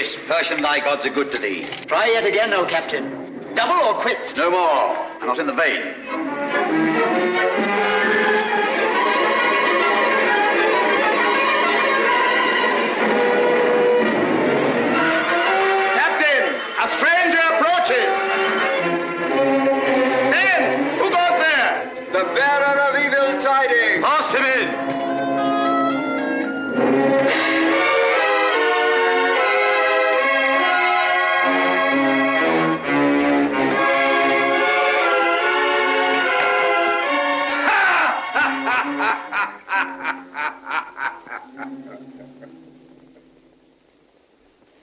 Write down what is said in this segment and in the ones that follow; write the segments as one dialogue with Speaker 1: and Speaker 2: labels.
Speaker 1: This Persian thy gods are good to thee.
Speaker 2: Try yet again, O Captain. Double or quits?
Speaker 1: No more. I'm not in the vein.
Speaker 3: Captain, a stranger approaches. Stand! Who goes there?
Speaker 1: The bearer of evil tidings.
Speaker 3: Pass him in.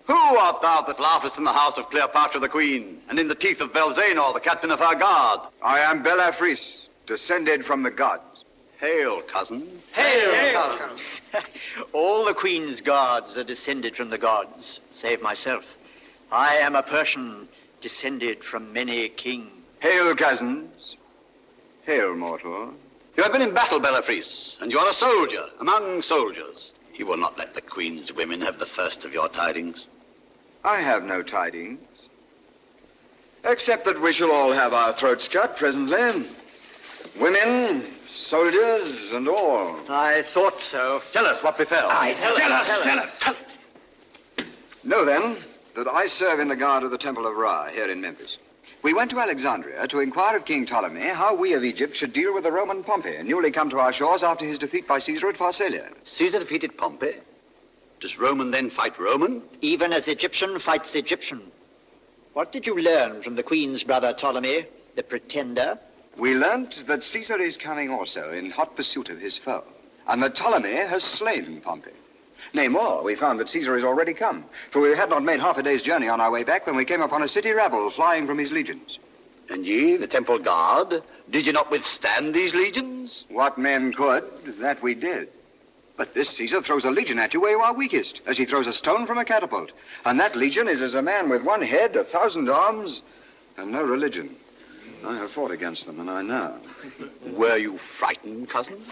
Speaker 1: Who art thou that laughest in the house of Cleopatra the queen, and in the teeth of Belzanor, the captain of her guard?
Speaker 4: I am Belafris, descended from the gods.
Speaker 1: Hail, cousin.
Speaker 2: Hail, cousin. All the queen's guards are descended from the gods, save myself. I am a Persian, descended from many a king.
Speaker 4: Hail, cousins. Hail, mortal.
Speaker 1: You have been in battle, Belafris, and you are a soldier among soldiers. You will not let the queen's women have the first of your tidings.
Speaker 4: I have no tidings, except that we shall all have our throats cut presently. Women, soldiers, and all.
Speaker 2: I thought so.
Speaker 1: Tell us what befell.
Speaker 3: Tell us.
Speaker 4: Know then that I serve in the guard of the Temple of Ra here in Memphis. We went to Alexandria to inquire of King Ptolemy how we of Egypt should deal with the Roman Pompey, newly come to our shores after his defeat by Caesar at Pharsalia.
Speaker 1: Caesar defeated Pompey? Does Roman then fight Roman?
Speaker 2: Even as Egyptian fights Egyptian. What did you learn from the queen's brother Ptolemy, the pretender?
Speaker 4: We learnt that Caesar is coming also in hot pursuit of his foe, and that Ptolemy has slain Pompey. Nay, more, we found that Caesar is already come, for we had not made half a day's journey on our way back when we came upon a city rabble flying from his legions.
Speaker 1: And ye, the temple guard, did ye not withstand these legions?
Speaker 4: What men could, that we did. But this Caesar throws a legion at you where you are weakest, as he throws a stone from a catapult. And that legion is as a man with one head, 1,000 arms, and no religion. I have fought against them, and I know.
Speaker 1: Were you frightened, cousin?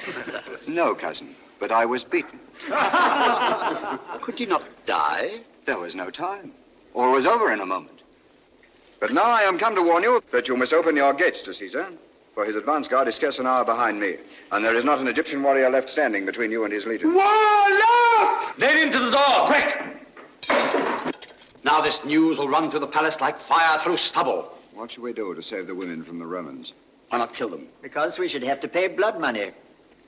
Speaker 4: No, cousin, but I was beaten.
Speaker 1: Could ye not die?
Speaker 4: There was no time. All was over in a moment. But now I am come to warn you that you must open your gates to Caesar, for his advance guard is scarce an hour behind me, and there is not an Egyptian warrior left standing between you and his legion.
Speaker 3: Warlord!
Speaker 1: Lead him to the door, quick! Now this news will run through the palace like fire through stubble.
Speaker 4: What should we do to save the women from the Romans?
Speaker 1: Why not kill them?
Speaker 2: Because we should have to pay blood money.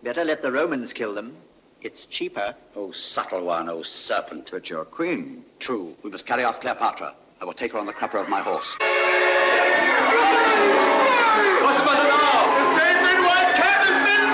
Speaker 2: Better let the Romans kill them. It's cheaper.
Speaker 1: Oh, subtle one, oh, serpent.
Speaker 4: But your queen.
Speaker 1: True. We must carry off Cleopatra. I will take her on the crupper of my horse.
Speaker 3: What's the matter now? The sacred white cat has been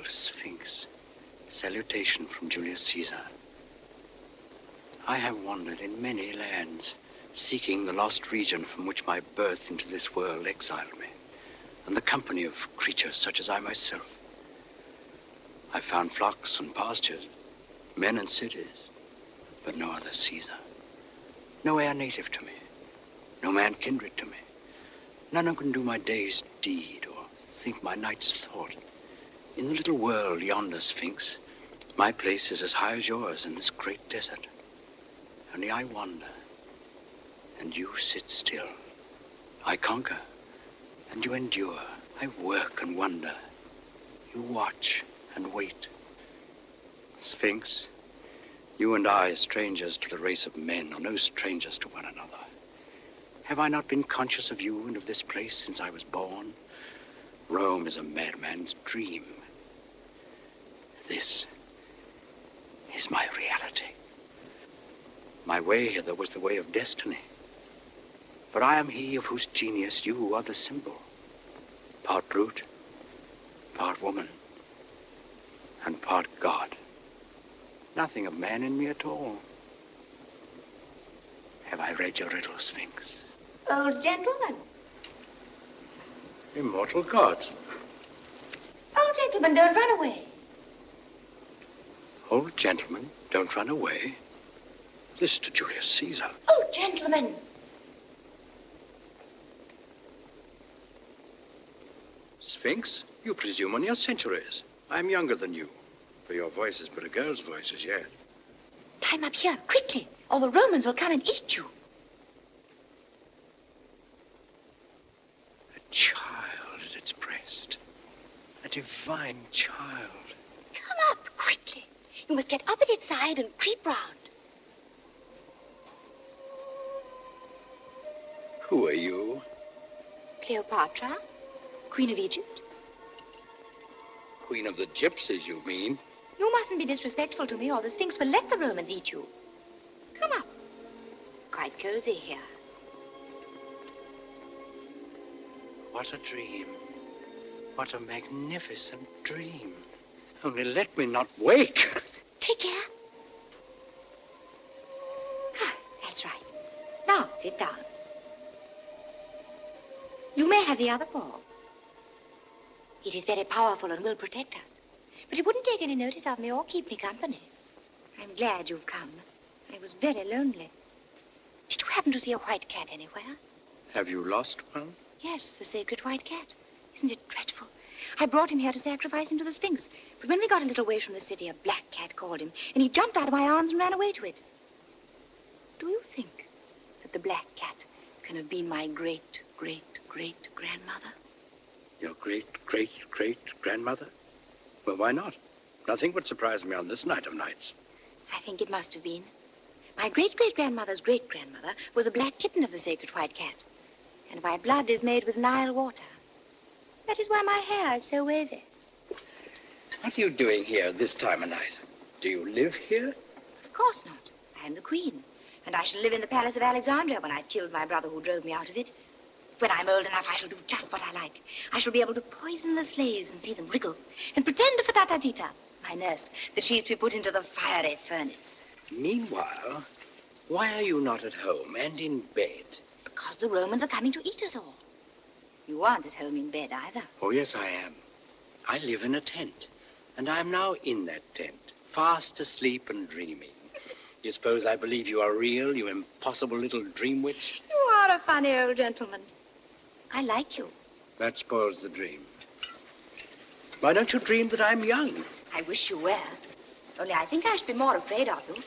Speaker 5: Sphinx. Salutation from Julius Caesar. I have wandered in many lands, seeking the lost region from which my birth into this world exiled me. and the company of creatures such as I myself. I found flocks and pastures, men and cities, but no other Caesar. No heir native to me, no man kindred to me. None who can do my day's deed or think my night's thought. In the little world yonder, Sphinx, my place is as high as yours in this great desert. Only I wander, and you sit still. I conquer, and you endure. I work and wonder. You watch and wait. Sphinx, you and I, strangers to the race of men, are no strangers to one another. Have I not been conscious of you and of this place since I was born? Rome is a madman's dream. This is my reality. My way hither was the way of destiny. But I am he of whose genius you are the symbol. Part brute, part woman, and part God. Nothing of man in me at all. Have I read your riddle, Sphinx?
Speaker 6: Old gentleman.
Speaker 5: Immortal gods.
Speaker 6: Old gentleman, don't run away.
Speaker 5: Old gentlemen, don't run away. This to Julius Caesar.
Speaker 6: Old gentleman.
Speaker 5: Sphinx, you presume on your centuries. I'm younger than you, for your voice is but a girl's voice as yet.
Speaker 6: Climb up here, quickly, or the Romans will come and eat you.
Speaker 5: A child at its breast. A divine child.
Speaker 6: Come up, quickly. You must get up at its side and creep round.
Speaker 5: Who are you?
Speaker 6: Cleopatra, Queen of Egypt.
Speaker 5: Queen of the Gypsies, you mean?
Speaker 6: You mustn't be disrespectful to me, or the Sphinx will let the Romans eat you. Come up. It's quite cozy here.
Speaker 5: What a dream. What a magnificent dream. Only let me not wake.
Speaker 6: Take care. Ah, that's right. Now, sit down. You may have the other paw. It is very powerful and will protect us. But it wouldn't take any notice of me or keep me company. I'm glad you've come. I was very lonely. Did you happen to see a white cat anywhere?
Speaker 5: Have you lost one?
Speaker 6: Yes, the sacred white cat. Isn't it dreadful? I brought him here to sacrifice him to the Sphinx. But when we got a little way from the city, a black cat called him, and he jumped out of my arms and ran away to it. Do you think that the black cat can have been my great-great-great-grandmother?
Speaker 5: Your great-great-great-grandmother? Well, why not? Nothing would surprise me on this night of nights.
Speaker 6: I think it must have been. My great-great-grandmother's great-grandmother was a black kitten of the sacred white cat. And my blood is made with Nile water. That is why my hair is so wavy.
Speaker 5: What are you doing here this time of night? Do you live here?
Speaker 6: Of course not. I am the queen. And I shall live in the palace of Alexandria when I've killed my brother who drove me out of it. When I'm old enough, I shall do just what I like. I shall be able to poison the slaves and see them wriggle. And pretend to Fatatatita, my nurse, that she's to be put into the fiery furnace.
Speaker 5: Meanwhile, why are you not at home and in bed?
Speaker 6: Because the Romans are coming to eat us all. You aren't at home in bed either.
Speaker 5: Oh, yes, I am. I live in a tent, and I'm now in that tent, fast asleep and dreaming. You suppose I believe you are real, you impossible little dream witch?
Speaker 6: You are a funny old gentleman. I like you.
Speaker 5: That spoils the dream. Why don't you dream that I'm young?
Speaker 6: I wish you were. Only I think I should be more afraid of you.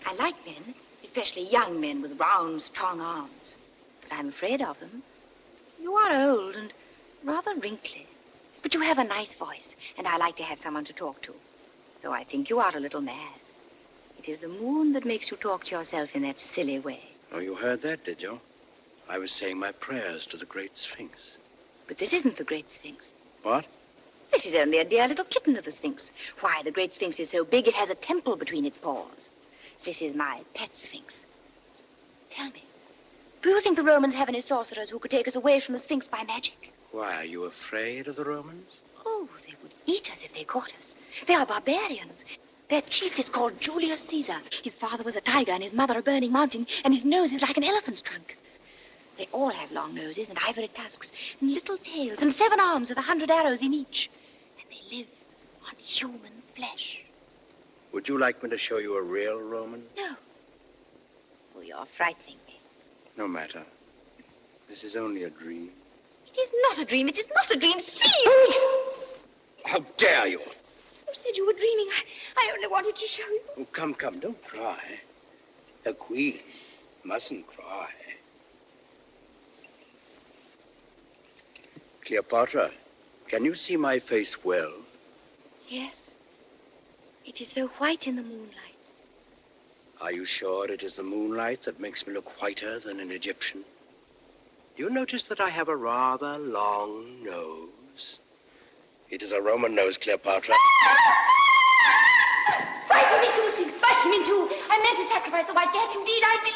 Speaker 6: I like men, especially young men with round, strong arms. But I'm afraid of them. You are old and rather wrinkly. But you have a nice voice, and I like to have someone to talk to. Though I think you are a little mad. It is the moon that makes you talk to yourself in that silly way.
Speaker 5: Oh, you heard that, did you? I was saying my prayers to the great Sphinx.
Speaker 6: But this isn't the great Sphinx.
Speaker 5: What?
Speaker 6: This is only a dear little kitten of the Sphinx. Why, the great Sphinx is so big it has a temple between its paws. This is my pet Sphinx. Tell me, do you think the Romans have any sorcerers who could take us away from the Sphinx by magic?
Speaker 5: Why, are you afraid of the Romans?
Speaker 6: Oh, they would eat us if they caught us. They are barbarians. Their chief is called Julius Caesar. His father was a tiger and his mother a burning mountain, and his nose is like an elephant's trunk. They all have long noses and ivory tusks and little tails and 7 arms with 100 arrows in each. And they live on human flesh.
Speaker 5: Would you like me to show you a real Roman?
Speaker 6: No. Oh, you're frightening me.
Speaker 5: No matter. This is only a dream.
Speaker 6: It is not a dream. It is not a dream. See!
Speaker 5: How dare you?
Speaker 6: You said you were dreaming. I only wanted to show you.
Speaker 5: Oh, come, don't cry. A queen mustn't cry. Cleopatra, can you see my face well?
Speaker 6: Yes. It is so white in the moonlight.
Speaker 5: Are you sure it is the moonlight that makes me look whiter than an Egyptian? Do you notice that I have a rather long nose? It is a Roman nose, Cleopatra.
Speaker 6: Bite him in two, Sphinx. Bite him in two. I meant to sacrifice the white cat. Indeed, I did.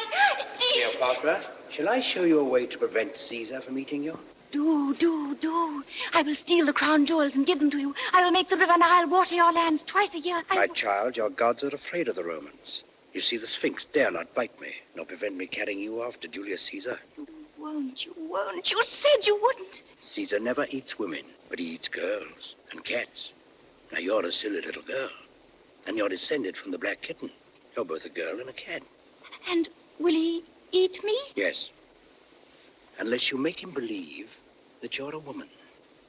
Speaker 6: Indeed.
Speaker 5: Cleopatra, shall I show you a way to prevent Caesar from eating you?
Speaker 6: Do. I will steal the crown jewels and give them to you. I will make the river Nile water your lands twice a year.
Speaker 5: My child, your gods are afraid of the Romans. You see, the Sphinx dare not bite me, nor prevent me carrying you off to Julius Caesar.
Speaker 6: Won't you? You said you wouldn't.
Speaker 5: Caesar never eats women, but he eats girls and cats. Now, you're a silly little girl, and you're descended from the black kitten. You're both a girl and a cat.
Speaker 6: And will he eat me?
Speaker 5: Yes. Unless you make him believe that you're a woman.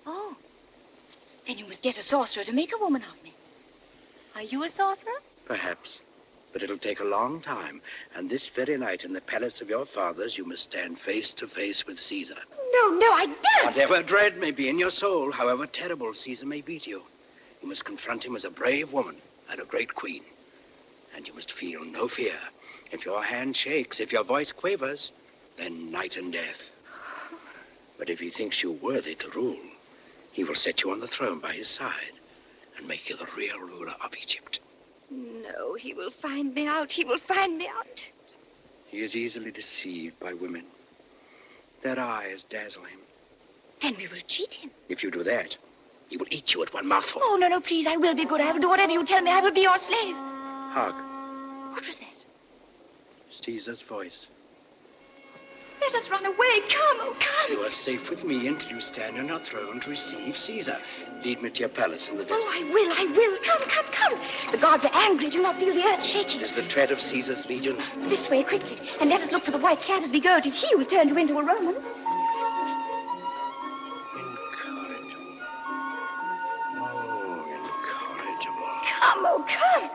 Speaker 6: Oh. Then you must get a sorcerer to make a woman of me. Are you a sorcerer?
Speaker 5: Perhaps. But it'll take a long time. And this very night in the palace of your fathers, you must stand face to face with Caesar.
Speaker 6: No, I daren't.
Speaker 5: Whatever dread may be in your soul, however terrible Caesar may be to you, you must confront him as a brave woman and a great queen. And you must feel no fear. If your hand shakes, if your voice quavers, then night and death. But if he thinks you worthy to rule, he will set you on the throne by his side and make you the real ruler of Egypt.
Speaker 6: No, he will find me out. He will find me out.
Speaker 5: He is easily deceived by women. Their eyes dazzle him.
Speaker 6: Then we will cheat him.
Speaker 5: If you do that, he will eat you at one mouthful.
Speaker 6: Oh, no, please. I will be good. I will do whatever you tell me. I will be your slave.
Speaker 5: Hark.
Speaker 6: What was that?
Speaker 5: Caesar's voice.
Speaker 6: Let us run away. Come, oh, come.
Speaker 5: You are safe with me until you stand on your throne to receive Caesar. Lead me to your palace in the desert.
Speaker 6: Oh, I will. Come. The gods are angry. Do not feel the earth shaking.
Speaker 5: It is the tread of Caesar's legions.
Speaker 6: This way, quickly. And let us look for the white cat as we go. It is he who has turned you into a Roman.
Speaker 5: Incorrigible. Oh, incorrigible.
Speaker 6: Come, oh, come.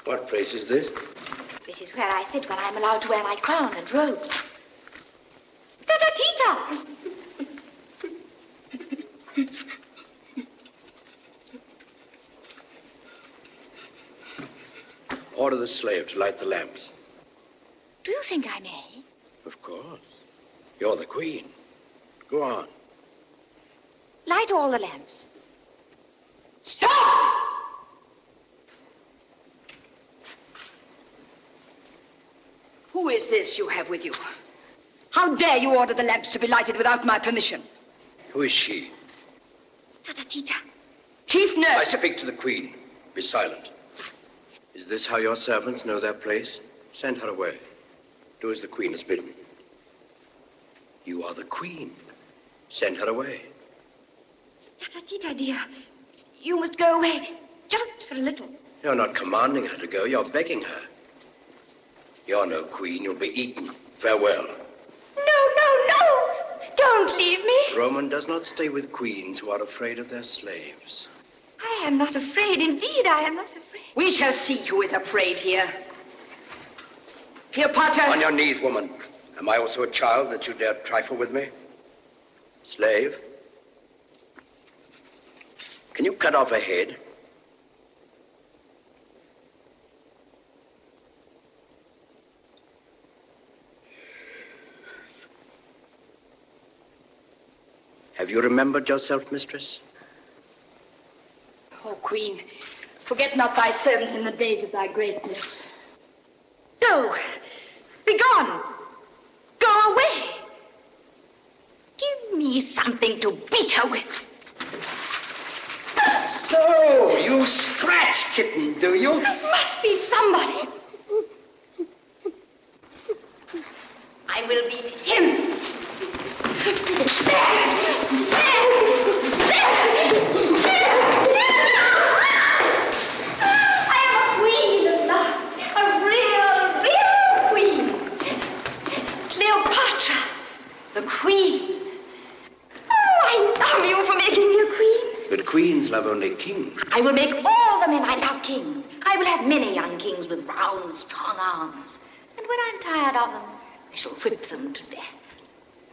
Speaker 5: What place is this?
Speaker 6: This is where I sit when I'm allowed to wear my crown and robes. Ta-ta-tita!
Speaker 5: Order the slave to light the lamps.
Speaker 6: Do you think I may?
Speaker 5: Of course. You're the queen. Go on.
Speaker 6: Light all the lamps.
Speaker 7: Stop! Who is this you have with you? How dare you order the lamps to be lighted without my permission?
Speaker 5: Who is she?
Speaker 6: Ta-ta-tita.
Speaker 7: Chief
Speaker 5: I
Speaker 7: nurse.
Speaker 5: speak to the queen. Be silent. Is this how your servants know their place? Send her away. Do as the queen has bidden. You are the queen. Send her away.
Speaker 6: Ta-ta-tita, dear. You must go away. Just for a little.
Speaker 5: You're not commanding her to go. You're begging her. You're no queen. You'll be eaten. Farewell.
Speaker 6: No, no, no! Don't leave me.
Speaker 5: Roman does not stay with queens who are afraid of their slaves.
Speaker 6: I am not afraid. Indeed, I am not afraid.
Speaker 7: We shall see who is afraid here. Cleopatra.
Speaker 5: On your knees, woman. Am I also a child that you dare trifle with me? Slave? Can you cut off a head? Have you remembered yourself, mistress?
Speaker 7: Oh, Queen, forget not thy servant in the days of thy greatness.
Speaker 6: Go. Be gone. Go away. Give me something to beat her with.
Speaker 5: So, you scratch kitten, do you?
Speaker 6: It must be somebody. I will beat him. I am a queen at last. A real queen. Cleopatra, the queen. Oh, I love you for making me a queen.
Speaker 5: But queens love only kings.
Speaker 6: I will make all the men I love kings. I will have many young kings with round, strong arms. And when I'm tired of them, I shall whip them to death.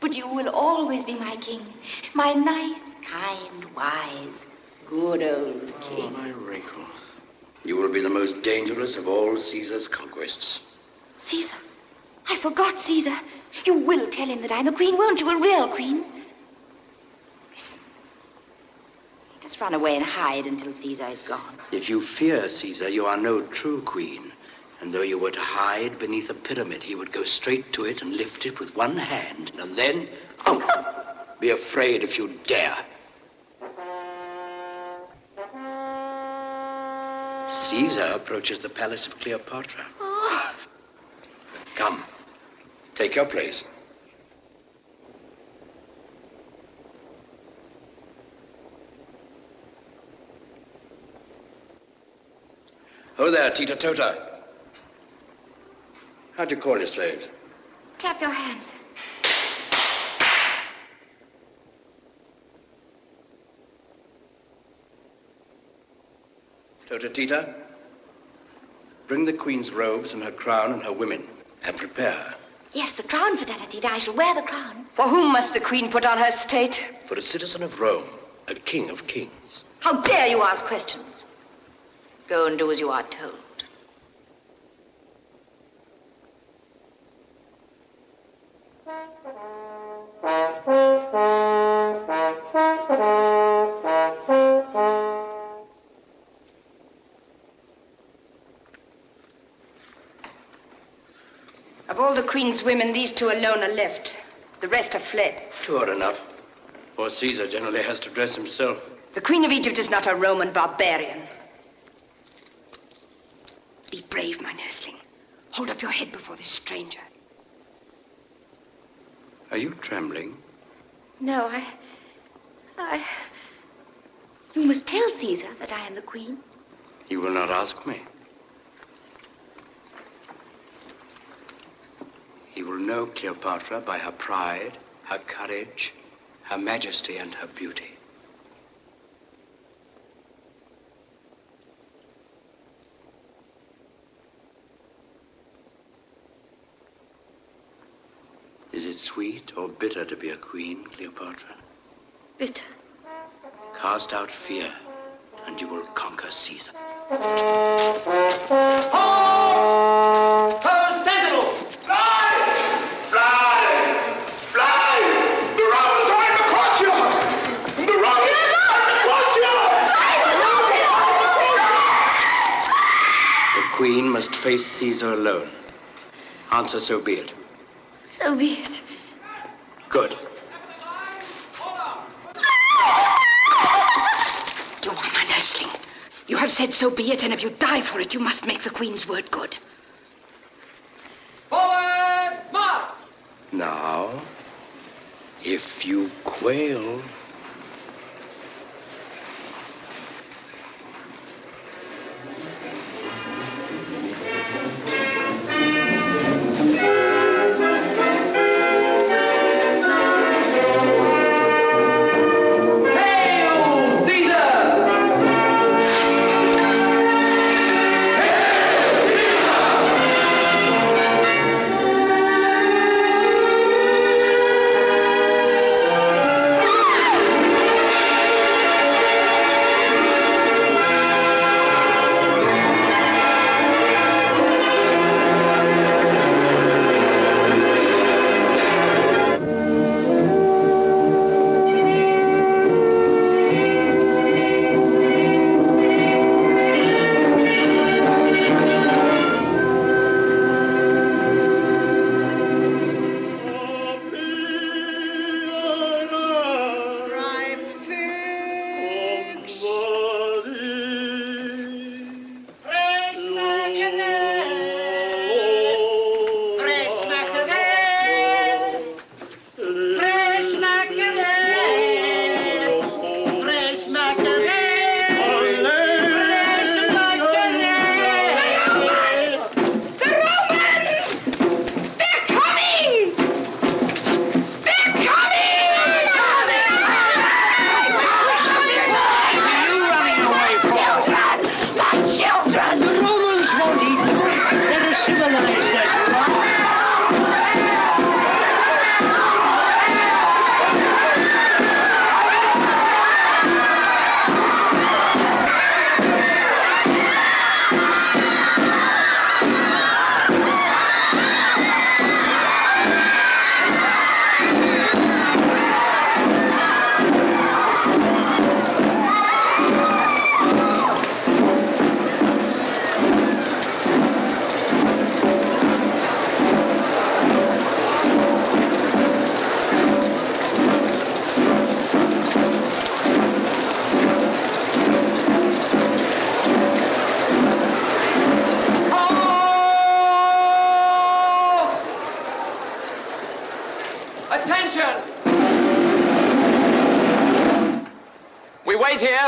Speaker 6: But you will always be my king. My nice, kind, wise, good old king.
Speaker 5: Oh, my wrinkle. You will be the most dangerous of all Caesar's conquests.
Speaker 6: Caesar? I forgot Caesar. You will tell him that I'm a queen, won't you? A real queen. Listen. Let us run away and hide until Caesar is gone.
Speaker 5: If you fear Caesar, you are no true queen. And though you were to hide beneath a pyramid, he would go straight to it and lift it with one hand. And then, be afraid if you dare. Caesar approaches the palace of Cleopatra.
Speaker 6: Oh.
Speaker 5: Come, take your place. Oh there, Tita Tota. How'd you call your slaves?
Speaker 6: Clap your hands.
Speaker 5: Tota Tita, bring the queen's robes and her crown and her women, and prepare her.
Speaker 6: Yes, the crown for Tatatita. I shall wear the crown.
Speaker 7: For whom must the queen put on her state?
Speaker 5: For a citizen of Rome, a king of kings.
Speaker 6: How dare you ask questions? Go and do as you are told.
Speaker 7: Of all the queen's women, these two alone are left. The rest have fled.
Speaker 5: Two are enough. For Caesar generally has to dress himself.
Speaker 7: The queen of Egypt is not a Roman barbarian. Be brave, my nursling. Hold up your head before this stranger.
Speaker 5: Are you trembling?
Speaker 6: No, You must tell Caesar that I am the queen.
Speaker 5: He will not ask me. He will know Cleopatra by her pride, her courage, her majesty, and her beauty. Is it sweet or bitter to be a queen, Cleopatra?
Speaker 6: Bitter.
Speaker 5: Cast out fear, and you will conquer Caesar.
Speaker 3: Ho! Ho, sentinel! Fly! Fly! Fly! The robbers are in the courtyard! The robbers are in the courtyard!
Speaker 5: The queen must face Caesar alone. Answer, so be it.
Speaker 6: So be it.
Speaker 5: Good.
Speaker 7: You are my nursling. You have said so be it, and if you die for it, you must make the queen's word good.
Speaker 3: Forward, march!
Speaker 5: Now, if you quail...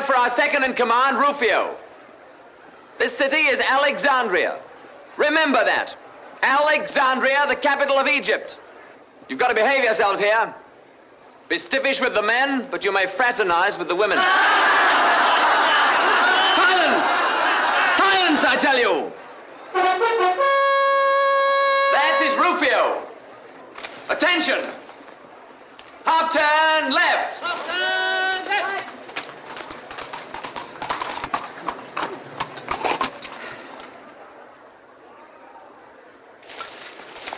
Speaker 8: have for our second in command, Rufio. This city is Alexandria. Remember that. Alexandria, the capital of Egypt. You've got to behave yourselves here. Be stiffish with the men, but you may fraternize with the women. Silence! Silence, I tell you! That is Rufio. Attention! Half turn left! Half turn left!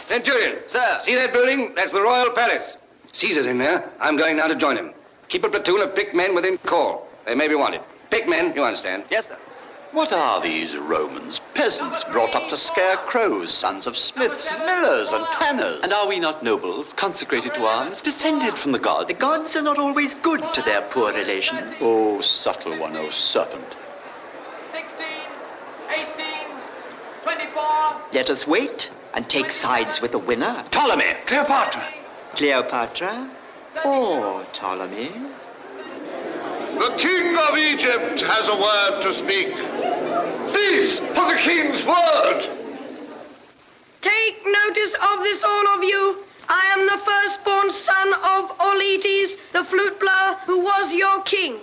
Speaker 4: Centurion.
Speaker 2: Sir.
Speaker 4: See that building? That's the Royal Palace. Caesar's in there. I'm going now to join him. Keep a platoon of picked men within call. They may be wanted. Picked men, you understand?
Speaker 2: Yes, sir.
Speaker 1: What are these Romans? Peasants brought up to scare crows, sons of smiths, millers, and tanners.
Speaker 5: And are we not nobles, consecrated to arms, descended from the gods?
Speaker 2: The gods are not always good to their poor relations.
Speaker 1: Oh, subtle one, oh serpent.
Speaker 8: 16, 18, 24.
Speaker 2: Let us wait and take sides with the winner.
Speaker 4: Ptolemy! Cleopatra!
Speaker 2: Cleopatra or Ptolemy?
Speaker 3: The king of Egypt has a word to speak.
Speaker 4: Please, for the king's word!
Speaker 9: Take notice of this, all of you. I am the firstborn son of Auletes, the flute blower, who was your king.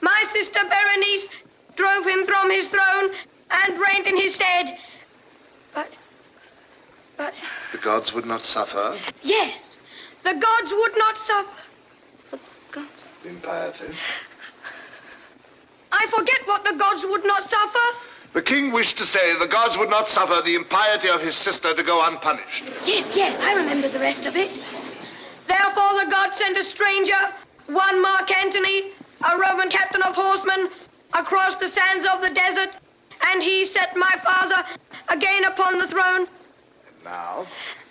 Speaker 9: My sister Berenice drove him from his throne and reigned in his stead. But...
Speaker 3: The gods would not suffer.
Speaker 9: Yes, the gods would not suffer. The gods...
Speaker 3: Impiety.
Speaker 9: I forget what the gods would not suffer.
Speaker 3: The king wished to say the gods would not suffer the impiety of his sister to go unpunished.
Speaker 9: Yes, I remember the rest of it. Therefore the gods sent a stranger, one Mark Antony, a Roman captain of horsemen, across the sands of the desert, and he set my father again upon the throne.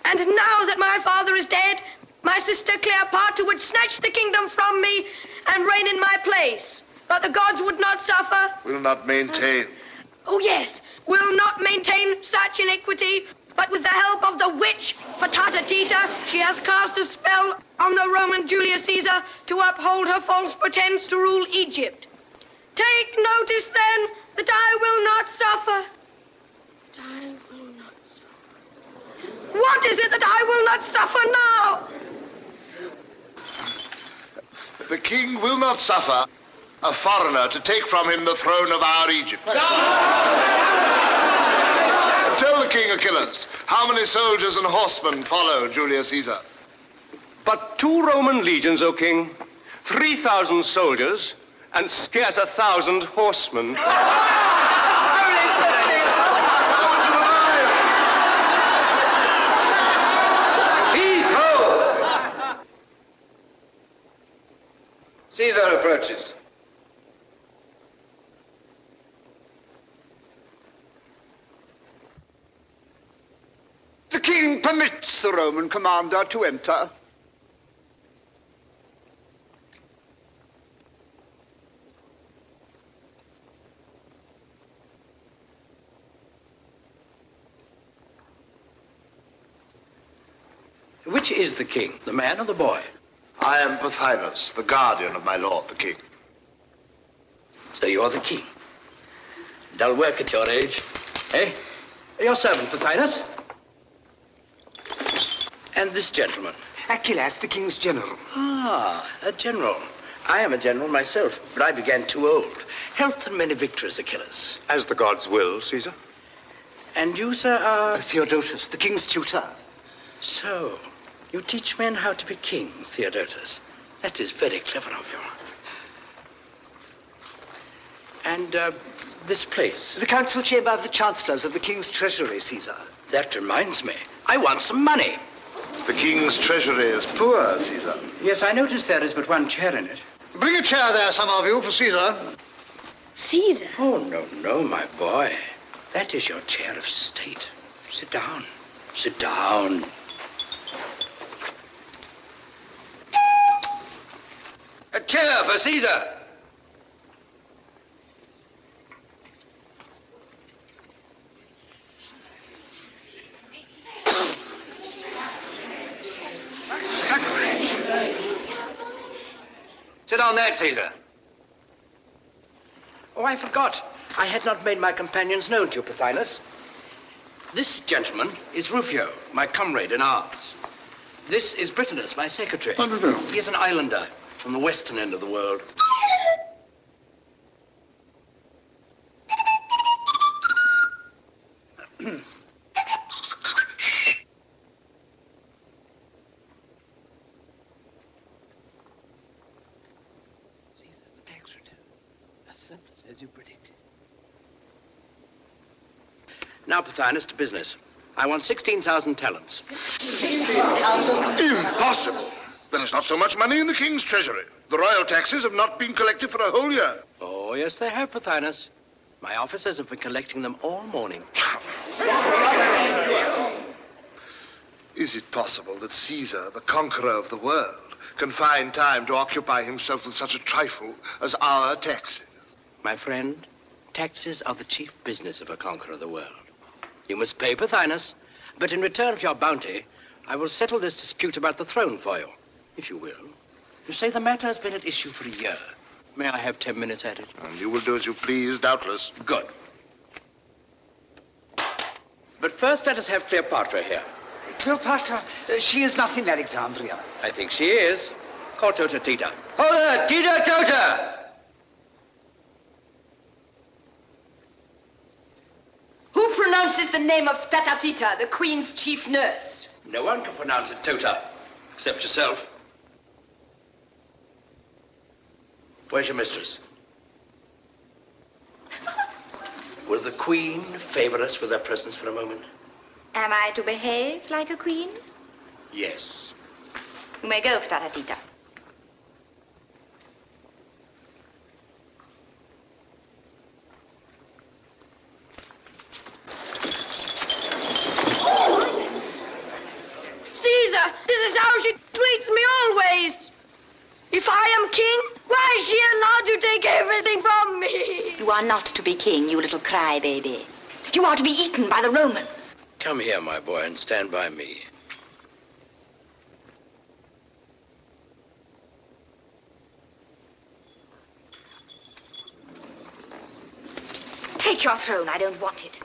Speaker 9: And now that my father is dead, my sister Cleopatra would snatch the kingdom from me and reign in my place. But the gods would not suffer.
Speaker 3: Will not maintain.
Speaker 9: Oh, yes, will not maintain such iniquity, but with the help of the witch, Patata Tita, she has cast a spell on the Roman Julius Caesar to uphold her false pretense to rule Egypt. Take notice, then, that I will not suffer. That I will not suffer. What is it that I will not suffer now?
Speaker 3: The king will not suffer a foreigner to take from him the throne of our Egypt. Tell the king, Achilles, how many soldiers and horsemen follow Julius Caesar?
Speaker 10: But 2 Roman legions, O king, 3,000 soldiers, and scarce 1,000 horsemen.
Speaker 4: Peace, ho! Caesar approaches.
Speaker 1: The king permits the Roman commander to enter.
Speaker 5: Which is the king, the man or the boy?
Speaker 3: I am Pothinus, the guardian of my lord, the king.
Speaker 5: So you're the king. Dull work at your age. Eh? Your servant, Pothinus. And this gentleman?
Speaker 4: Achilles, the king's general.
Speaker 5: Ah, a general. I am a general myself, but I began too old. Health and many victories, Achilles.
Speaker 10: As the gods will, Caesar.
Speaker 5: And you, sir, are...
Speaker 4: Theodotus, the king's tutor.
Speaker 5: So, you teach men how to be kings, Theodotus. That is very clever of you. And, this place?
Speaker 4: The council chamber of the chancellors of the king's treasury, Caesar.
Speaker 5: That reminds me. I want some money.
Speaker 3: The king's treasury is poor, Caesar.
Speaker 5: Yes, I notice there is but one chair in it.
Speaker 3: Bring a chair there, some of you, for Caesar.
Speaker 9: Caesar?
Speaker 5: Oh, no, my boy. That is your chair of state. Sit down. Sit down.
Speaker 4: A chair for Caesar. Sit on that, Caesar.
Speaker 5: Oh, I forgot. I had not made my companions known to you, Pothinus. This gentleman is Rufio, my comrade in arms. This is Britanus, my secretary.
Speaker 3: Oh, no.
Speaker 5: He is an islander from the western end of the world. As you predicted. Now, Pothinus, to business. I want 16,000 talents.
Speaker 3: Impossible. There is not so much money in the king's treasury. The royal taxes have not been collected for a whole year.
Speaker 5: Oh, yes, they have, Pothinus. My officers have been collecting them all morning.
Speaker 3: Is it possible that Caesar, the conqueror of the world, can find time to occupy himself with such a trifle as our taxes?
Speaker 5: My friend, taxes are the chief business of a conqueror of the world. You must pay, Pothinus, but in return for your bounty, I will settle this dispute about the throne for you, if you will. You say the matter has been at issue for a year. May I have 10 minutes at it?
Speaker 3: And you will do as you please, doubtless.
Speaker 5: Good. But first, let us have Cleopatra here.
Speaker 11: Cleopatra? She is not in Alexandria.
Speaker 5: I think she is. Call Tota Tita. Oh, there, Tita Tota!
Speaker 7: Who pronounces the name of Tatatita, the Queen's chief nurse?
Speaker 5: No one can pronounce it Tota, except yourself. Where's your mistress? Will the Queen favor us with her presence for a moment?
Speaker 6: Am I to behave like a queen?
Speaker 5: Yes.
Speaker 6: You may go, Tatatita.
Speaker 9: Caesar, this is how she treats me always. If I am king, why is she allowed to take everything from me?
Speaker 6: You are not to be king, you little crybaby. You are to be eaten by the Romans.
Speaker 5: Come here, my boy, and stand by me.
Speaker 6: Take your throne, I don't want it.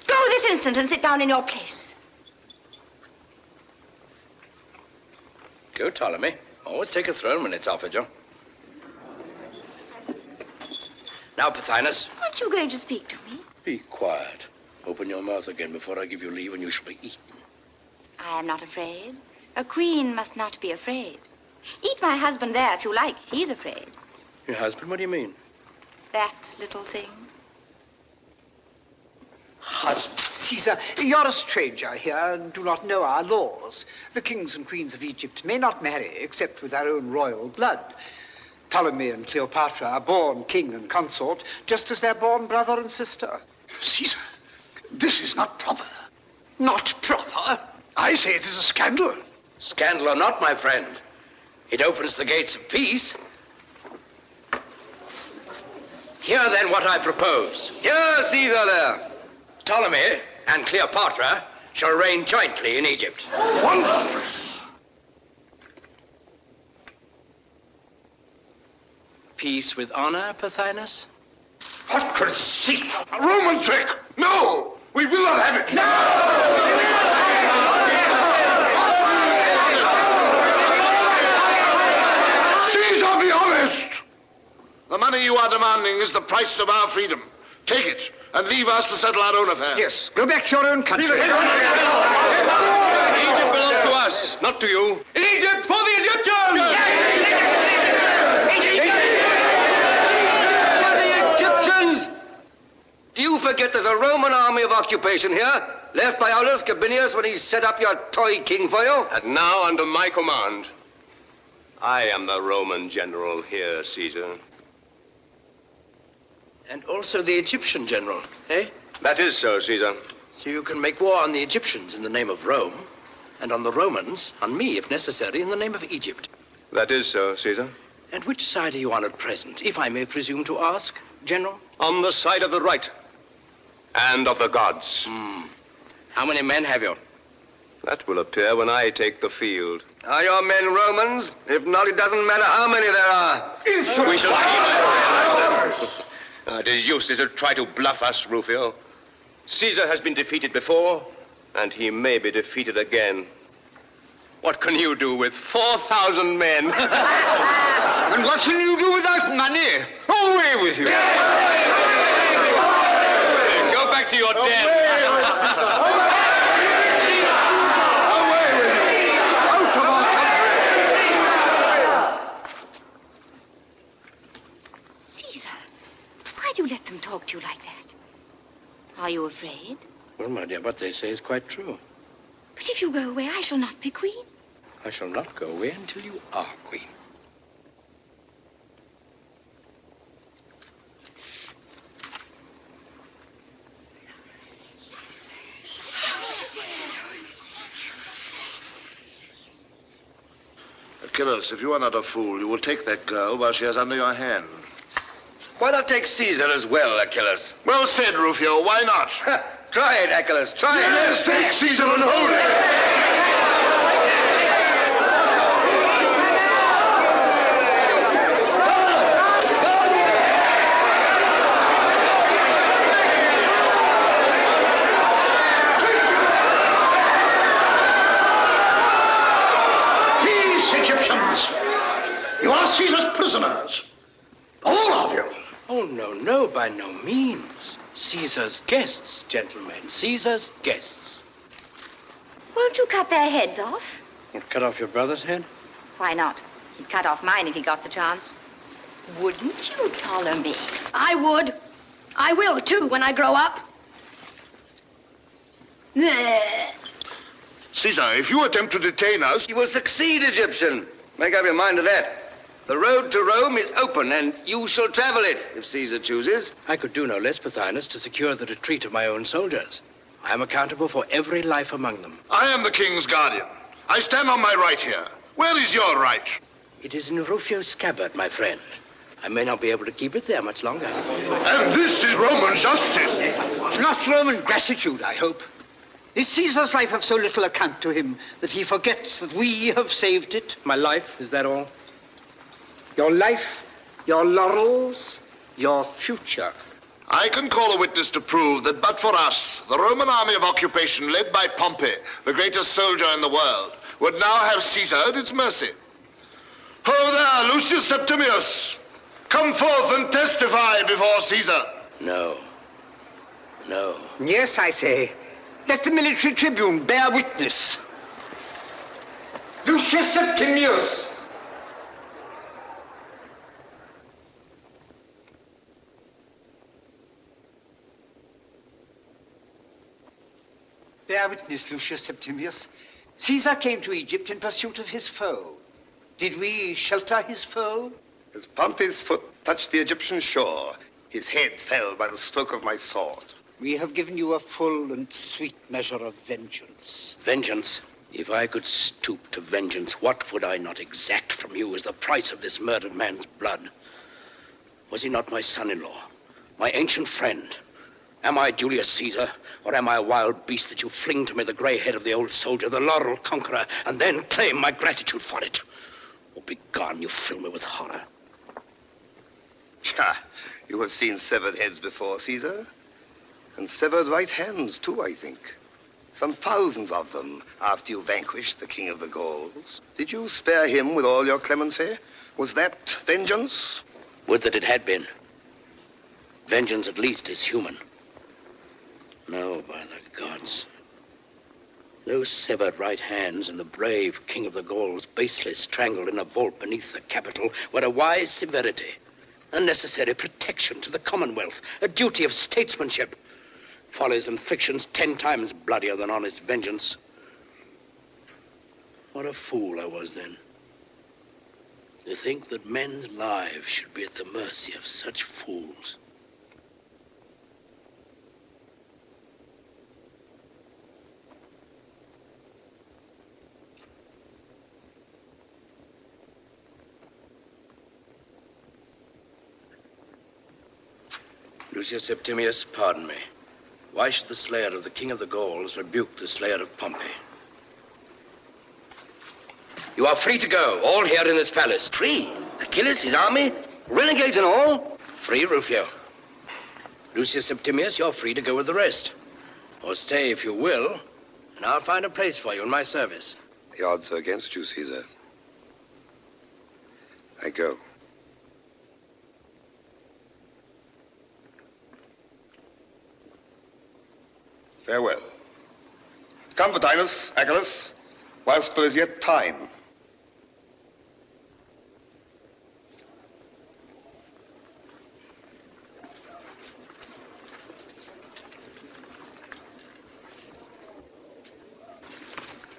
Speaker 6: Go this instant and sit down in your place.
Speaker 5: Go, Ptolemy. Always take a throne when it's offered you. Now, Pothinus.
Speaker 6: Aren't you going to speak to me?
Speaker 5: Be quiet. Open your mouth again before I give you leave, and you shall be eaten.
Speaker 6: I am not afraid. A queen must not be afraid. Eat my husband there if you like. He's afraid.
Speaker 5: Your husband? What do you mean?
Speaker 6: That little thing.
Speaker 11: Husband. Caesar, you're a stranger here and do not know our laws. The kings and queens of Egypt may not marry except with their own royal blood. Ptolemy and Cleopatra are born king and consort, just as they're born brother and sister.
Speaker 3: Caesar, this is not proper.
Speaker 11: Not proper?
Speaker 3: I say it is a scandal.
Speaker 5: Scandal or not, my friend. It opens the gates of peace. Hear then what I propose. Hear, Caesar, there. Ptolemy and Cleopatra shall reign jointly in Egypt.
Speaker 3: Monstrous!
Speaker 5: Peace with honor, Pothinus?
Speaker 3: What conceit! A Roman trick! No! We will not have it! No! Caesar, be honest! The money you are demanding is the price of our freedom. Take it and leave us to settle our own affairs.
Speaker 11: Yes, go back to your own country.
Speaker 10: Egypt belongs to us, not to you.
Speaker 8: Egypt for the Egyptians!
Speaker 5: For the Egyptians! Do you forget there's a Roman army of occupation here, left by Aulus Gabinius when he set up your toy king for you?
Speaker 10: And now, under my command, I am the Roman general here, Caesar.
Speaker 5: And also the Egyptian general, eh?
Speaker 10: That is so, Caesar.
Speaker 5: So you can make war on the Egyptians in the name of Rome, and on the Romans, on me, if necessary, in the name of Egypt.
Speaker 10: That is so, Caesar.
Speaker 5: And which side are you on at present, if I may presume to ask, General?
Speaker 10: On the side of the right and of the gods.
Speaker 5: How many men have you?
Speaker 10: That will appear when I take the field.
Speaker 5: Are your men Romans? If not, it doesn't matter how many there are.
Speaker 3: Insolent!
Speaker 10: We shall see, my friends.
Speaker 3: voice.
Speaker 10: It is useless to try to bluff us, Rufio. Caesar has been defeated before, and he may be defeated again. What can you do with 4,000 men?
Speaker 11: And what will you do without money? Away with you!
Speaker 10: Go back to your den.
Speaker 6: Why do you let them talk to you like that? Are you afraid?
Speaker 5: Well, my dear, what they say is quite true.
Speaker 6: But if you go away, I shall not be queen.
Speaker 5: I shall not go away until you are queen.
Speaker 3: Achilles, if you are not a fool, you will take that girl while she is under your hand.
Speaker 10: Why not take Caesar as well, Achilles?
Speaker 3: Well said, Rufio. Why not?
Speaker 10: Try it, Achilles. Try it.
Speaker 3: Yes, take Caesar and hold it.
Speaker 12: You are Caesar's prisoners. All of you.
Speaker 5: Oh, no, by no means. Caesar's guests, gentlemen. Caesar's guests.
Speaker 6: Won't you cut their heads off?
Speaker 5: What, cut off your brother's head?
Speaker 6: Why not? He'd cut off mine if he got the chance. Wouldn't you, Ptolemy?
Speaker 9: I would. I will, too, when I grow up.
Speaker 3: Caesar, if you attempt to detain us...
Speaker 10: You will succeed, Egyptian. Make up your mind to that. The road to Rome is open, and you shall travel it, if Caesar chooses.
Speaker 5: I could do no less, Pothinus, to secure the retreat of my own soldiers. I am accountable for every life among them.
Speaker 3: I am the king's guardian. I stand on my right here. Where is your right?
Speaker 5: It is in Rufio's scabbard, my friend. I may not be able to keep it there much longer.
Speaker 3: And this is Roman justice.
Speaker 11: Not Roman gratitude, I hope. Is Caesar's life of so little account to him that he forgets that we have saved it?
Speaker 5: My life, is that all?
Speaker 11: Your life, your laurels, your future.
Speaker 3: I can call a witness to prove that but for us, the Roman army of occupation led by Pompey, the greatest soldier in the world, would now have Caesar at its mercy. Ho there, Lucius Septimius! Come forth and testify before Caesar.
Speaker 5: No.
Speaker 11: Yes, I say. Let the military tribune bear witness. Lucius Septimius! Bear witness, Lucius Septimius. Caesar came to Egypt in pursuit of his foe. Did we shelter his foe?
Speaker 12: As Pompey's foot touched the Egyptian shore, his head fell by the stroke of my sword.
Speaker 11: We have given you a full and sweet measure of vengeance.
Speaker 5: Vengeance? If I could stoop to vengeance, what would I not exact from you as the price of this murdered man's blood? Was he not my son-in-law, my ancient friend? Am I Julius Caesar, or am I a wild beast that you fling to me the gray head of the old soldier, the laurel conqueror, and then claim my gratitude for it? Oh, begone, you fill me with horror.
Speaker 12: You have seen severed heads before, Caesar. And severed right hands, too, I think. Some thousands of them, after you vanquished the king of the Gauls. Did you spare him with all your clemency? Was that vengeance?
Speaker 5: Would that it had been. Vengeance, at least, is human. No, by the gods. Those severed right hands and the brave king of the Gauls basely strangled in a vault beneath the Capitol were a wise severity, a necessary protection to the Commonwealth, a duty of statesmanship. Follies and fictions 10 times bloodier than honest vengeance. What a fool I was then. To think that men's lives should be at the mercy of such fools. Lucius Septimius, pardon me. Why should the slayer of the king of the Gauls rebuke the slayer of Pompey? You are free to go, all here in this palace.
Speaker 10: Free? Achilles, his army, renegades and all?
Speaker 5: Free, Rufio. Lucius Septimius, you're free to go with the rest. Or stay if you will, and I'll find a place for you in my service.
Speaker 12: The odds are against you, Caesar. I go. Farewell. Come, Vatinus, Achilles, whilst there is yet time.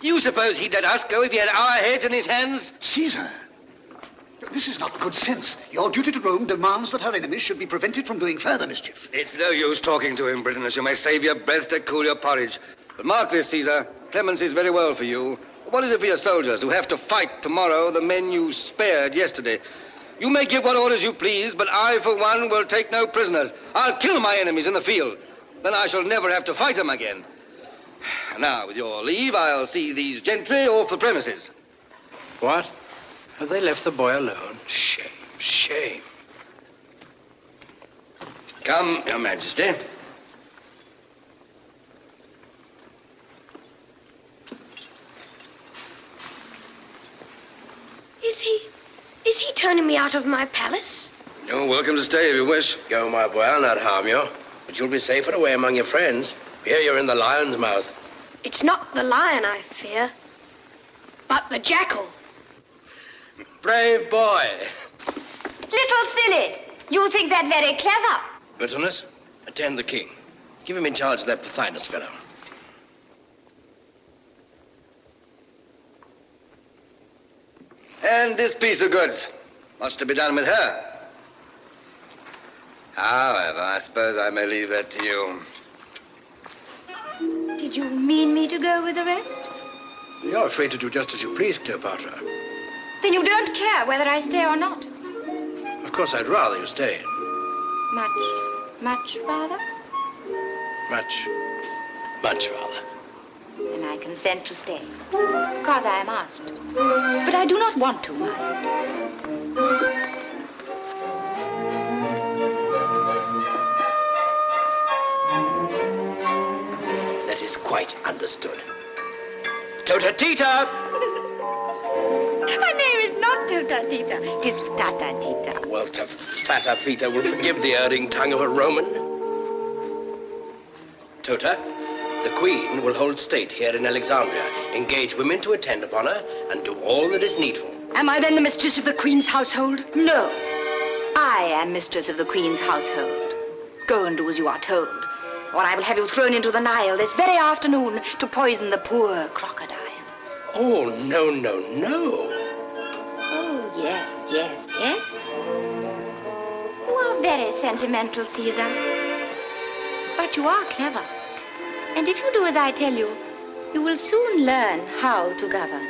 Speaker 5: You suppose he'd let us go if he had our heads in his hands?
Speaker 13: Caesar, this is not good sense. Your duty to Rome demands that her enemies should be prevented from doing further mischief.
Speaker 5: It's no use talking to him, Britannicus. You may save your breath to cool your porridge. But mark this, Caesar. Clemency is very well for you. What is it for your soldiers who have to fight tomorrow the men you spared yesterday? You may give what orders you please, but I, for one, will take no prisoners. I'll kill my enemies in the field. Then I shall never have to fight them again. Now, with your leave, I'll see these gentry off the premises. What? Have they left the boy alone? Shame, shame. Come, Your Majesty.
Speaker 9: Is he turning me out of my palace?
Speaker 5: You're welcome to stay if you wish. Go, my boy, I'll not harm you. But you'll be safer away among your friends. Here you're in the lion's mouth.
Speaker 9: It's not the lion I fear, but the jackal.
Speaker 5: Brave boy.
Speaker 6: Little silly. You think that very clever.
Speaker 5: Britannicus, attend the king. Give him in charge of that Pothinus fellow. And this piece of goods. What's to be done with her? However, I suppose I may leave that to you.
Speaker 6: Did you mean me to go with the rest?
Speaker 5: You're free to do just as you please, Cleopatra.
Speaker 6: Then you don't care whether I stay or not.
Speaker 5: Of course, I'd rather you stayed.
Speaker 6: Much rather?
Speaker 5: Much rather.
Speaker 6: Then I consent to stay, because I am asked. But I do not want to mind.
Speaker 5: That is quite understood. Tota Tita!
Speaker 6: My name is not Tota Tita. It is Tata Tita.
Speaker 5: Well, Fata Fita will forgive the erring tongue of a Roman. Tota, the Queen will hold state here in Alexandria, engage women to attend upon her, and do all that is needful.
Speaker 7: Am I then the mistress of the Queen's household?
Speaker 6: No. I am mistress of the Queen's household. Go and do as you are told, or I will have you thrown into the Nile this very afternoon to poison the poor crocodiles.
Speaker 5: Oh, no, no, no.
Speaker 6: Oh, yes, yes, yes. You are very sentimental, Caesar. But you are clever. And if you do as I tell you, you will soon learn how to govern.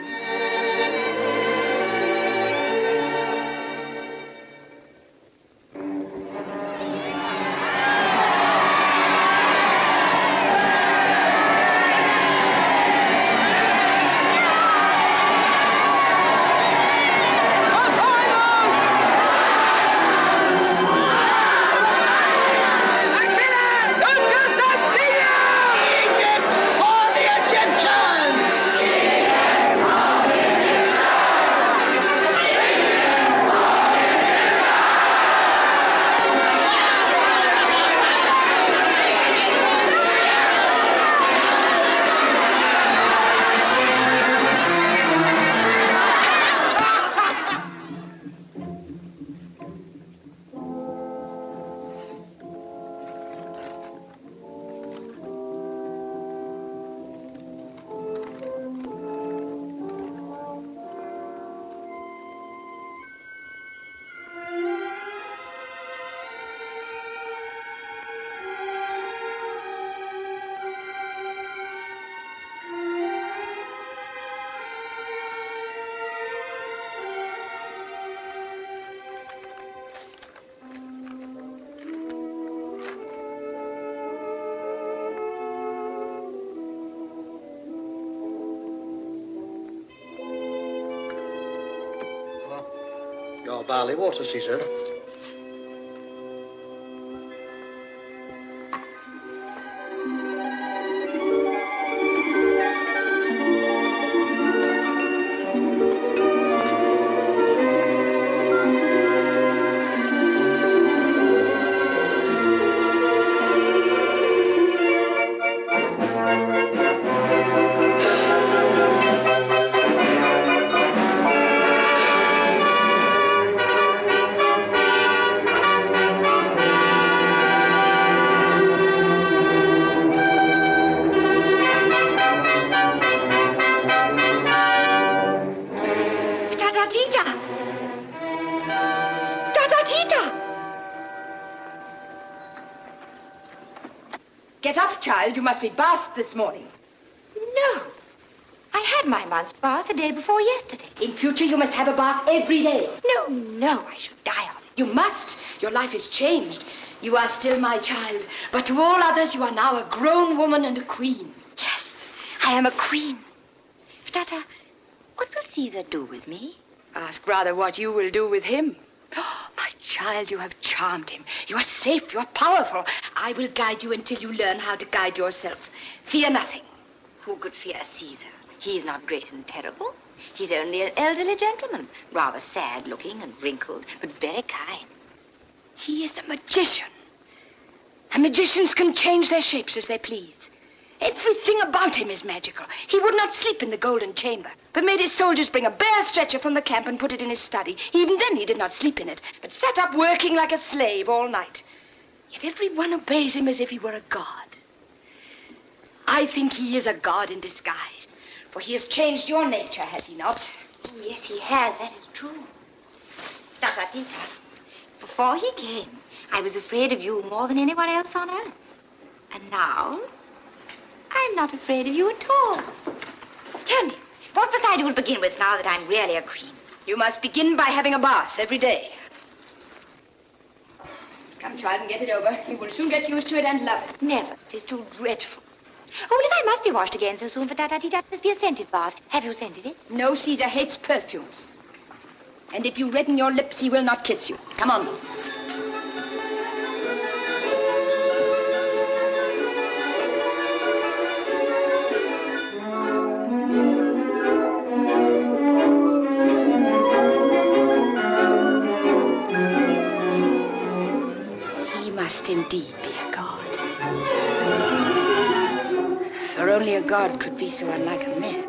Speaker 13: Your barley water, Caesar.
Speaker 7: tough, child. You must be bathed this morning.
Speaker 6: No. I had my month's bath the day before yesterday.
Speaker 7: In future, you must have a bath every day.
Speaker 6: No, I should die of it.
Speaker 7: You must. Your life is changed. You are still my child, but to all others, you are now a grown woman and a queen.
Speaker 6: Yes, I am a queen. Tata, what will Caesar do with me?
Speaker 7: Ask rather what you will do with him. Oh, my child, you have charmed him. You are safe, you are powerful. I will guide you until you learn how to guide yourself. Fear nothing.
Speaker 6: Who could fear Caesar? He is not great and terrible. He's only an elderly gentleman, rather sad-looking and wrinkled, but very kind.
Speaker 7: He is a magician. And magicians can change their shapes as they please. Everything about him is magical. He would not sleep in the golden chamber, but made his soldiers bring a bare stretcher from the camp and put it in his study. Even then he did not sleep in it, but sat up working like a slave all night. Yet everyone obeys him as if he were a god. I think he is a god in disguise, for he has changed your nature, has he not?
Speaker 6: Oh, yes, he has. That is true. Tata, before he came, I was afraid of you more than anyone else on earth. And now, I'm not afraid of you at all. Tell me, what must I do to begin with now that I'm really a queen?
Speaker 7: You must begin by having a bath every day. Come, child, and get it over. You will soon get used to it and love it.
Speaker 6: Never. It is too dreadful. Oh, well, if I must be washed again so soon for Tata, it must be a scented bath. Have you scented it?
Speaker 7: No, Caesar hates perfumes. And if you redden your lips, he will not kiss you. Come on. He must indeed be a god. For only a god could be so unlike a man.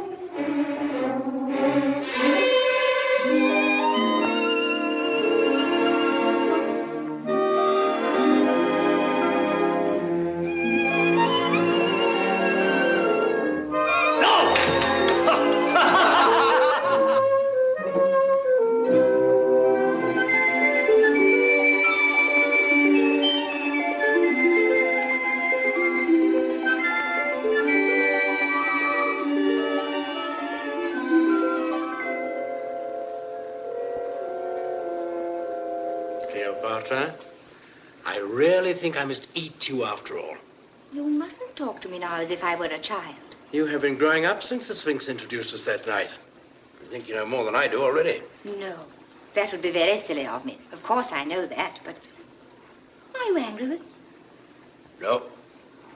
Speaker 5: Cleopatra, I really think I must eat you after all.
Speaker 6: You mustn't talk to me now as if I were a child.
Speaker 5: You have been growing up since the Sphinx introduced us that night. I think you know more than I do already.
Speaker 6: No, that would be very silly of me. Of course I know that, but are you angry with me?
Speaker 5: No.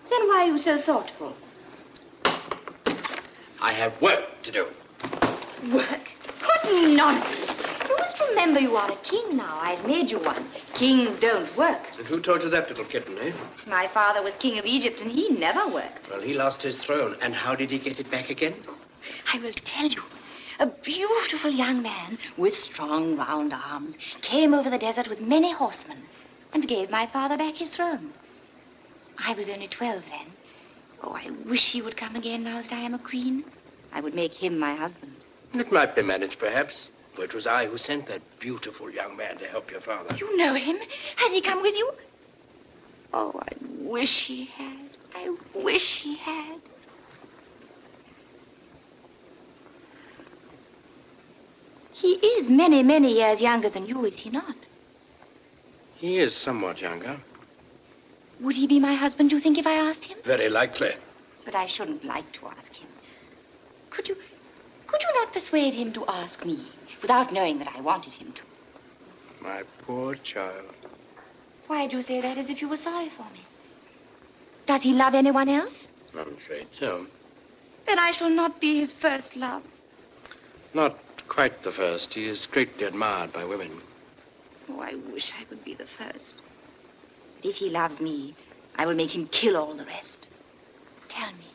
Speaker 6: Then why are you so thoughtful?
Speaker 5: I have work to do.
Speaker 6: Work? What nonsense! You must remember you are a king now. I've made you one. Kings don't work.
Speaker 5: And who told you that, little kitten, eh?
Speaker 6: My father was king of Egypt, and he never worked.
Speaker 5: Well, he lost his throne. And how did he get it back again?
Speaker 6: I will tell you. A beautiful young man with strong, round arms came over the desert with many horsemen and gave my father back his throne. I was only 12 then. Oh, I wish he would come again now that I am a queen. I would make him my husband.
Speaker 5: It might be managed, perhaps. For it was I who sent that beautiful young man to help your father.
Speaker 6: You know him? Has he come with you? Oh, I wish he had. I wish he had. He is many, many years younger than you, is he not?
Speaker 5: He is somewhat younger.
Speaker 6: Would he be my husband, do you think, if I asked him?
Speaker 5: Very likely.
Speaker 6: But I shouldn't like to ask him. Could you not persuade him to ask me without knowing that I wanted him to?
Speaker 5: My poor child.
Speaker 6: Why do you say that as if you were sorry for me? Does he love anyone else?
Speaker 5: I'm afraid so.
Speaker 6: Then I shall not be his first love.
Speaker 5: Not quite the first. He is greatly admired by women.
Speaker 6: Oh, I wish I could be the first. But if he loves me, I will make him kill all the rest. Tell me,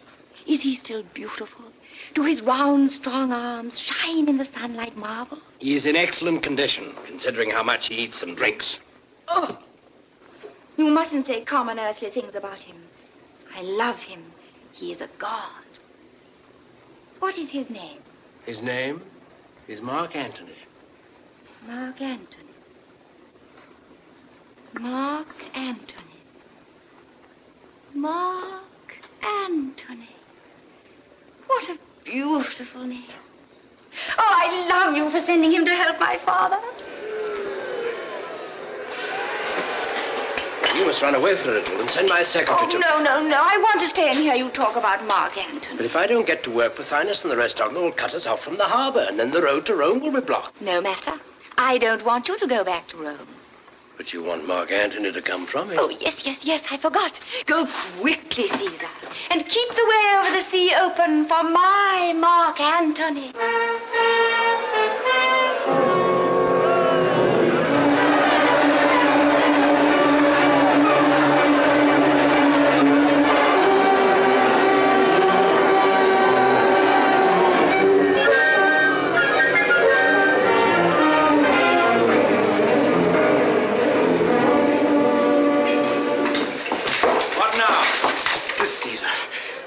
Speaker 6: is he still beautiful? Do his round, strong arms shine in the sun like marble?
Speaker 5: He is in excellent condition, considering how much he eats and drinks.
Speaker 6: Oh! You mustn't say common earthly things about him. I love him. He is a god. What is his name?
Speaker 5: His name is Mark Antony.
Speaker 6: Mark Antony. Mark Antony. Mark Antony. What a beautiful name. Oh, I love you for sending him to help my father.
Speaker 5: You must run away for a little and send my secretary to...
Speaker 6: No. I want to stay and hear you talk about Mark Antony.
Speaker 5: But if I don't get to work, Pothinus and the rest of them will cut us off from the harbor, and then the road to Rome will be blocked.
Speaker 6: No matter. I don't want you to go back to Rome.
Speaker 5: But you want Mark Antony to come from it?
Speaker 6: Oh, yes, I forgot. Go quickly, Caesar, and keep the way over the sea open for my Mark Antony.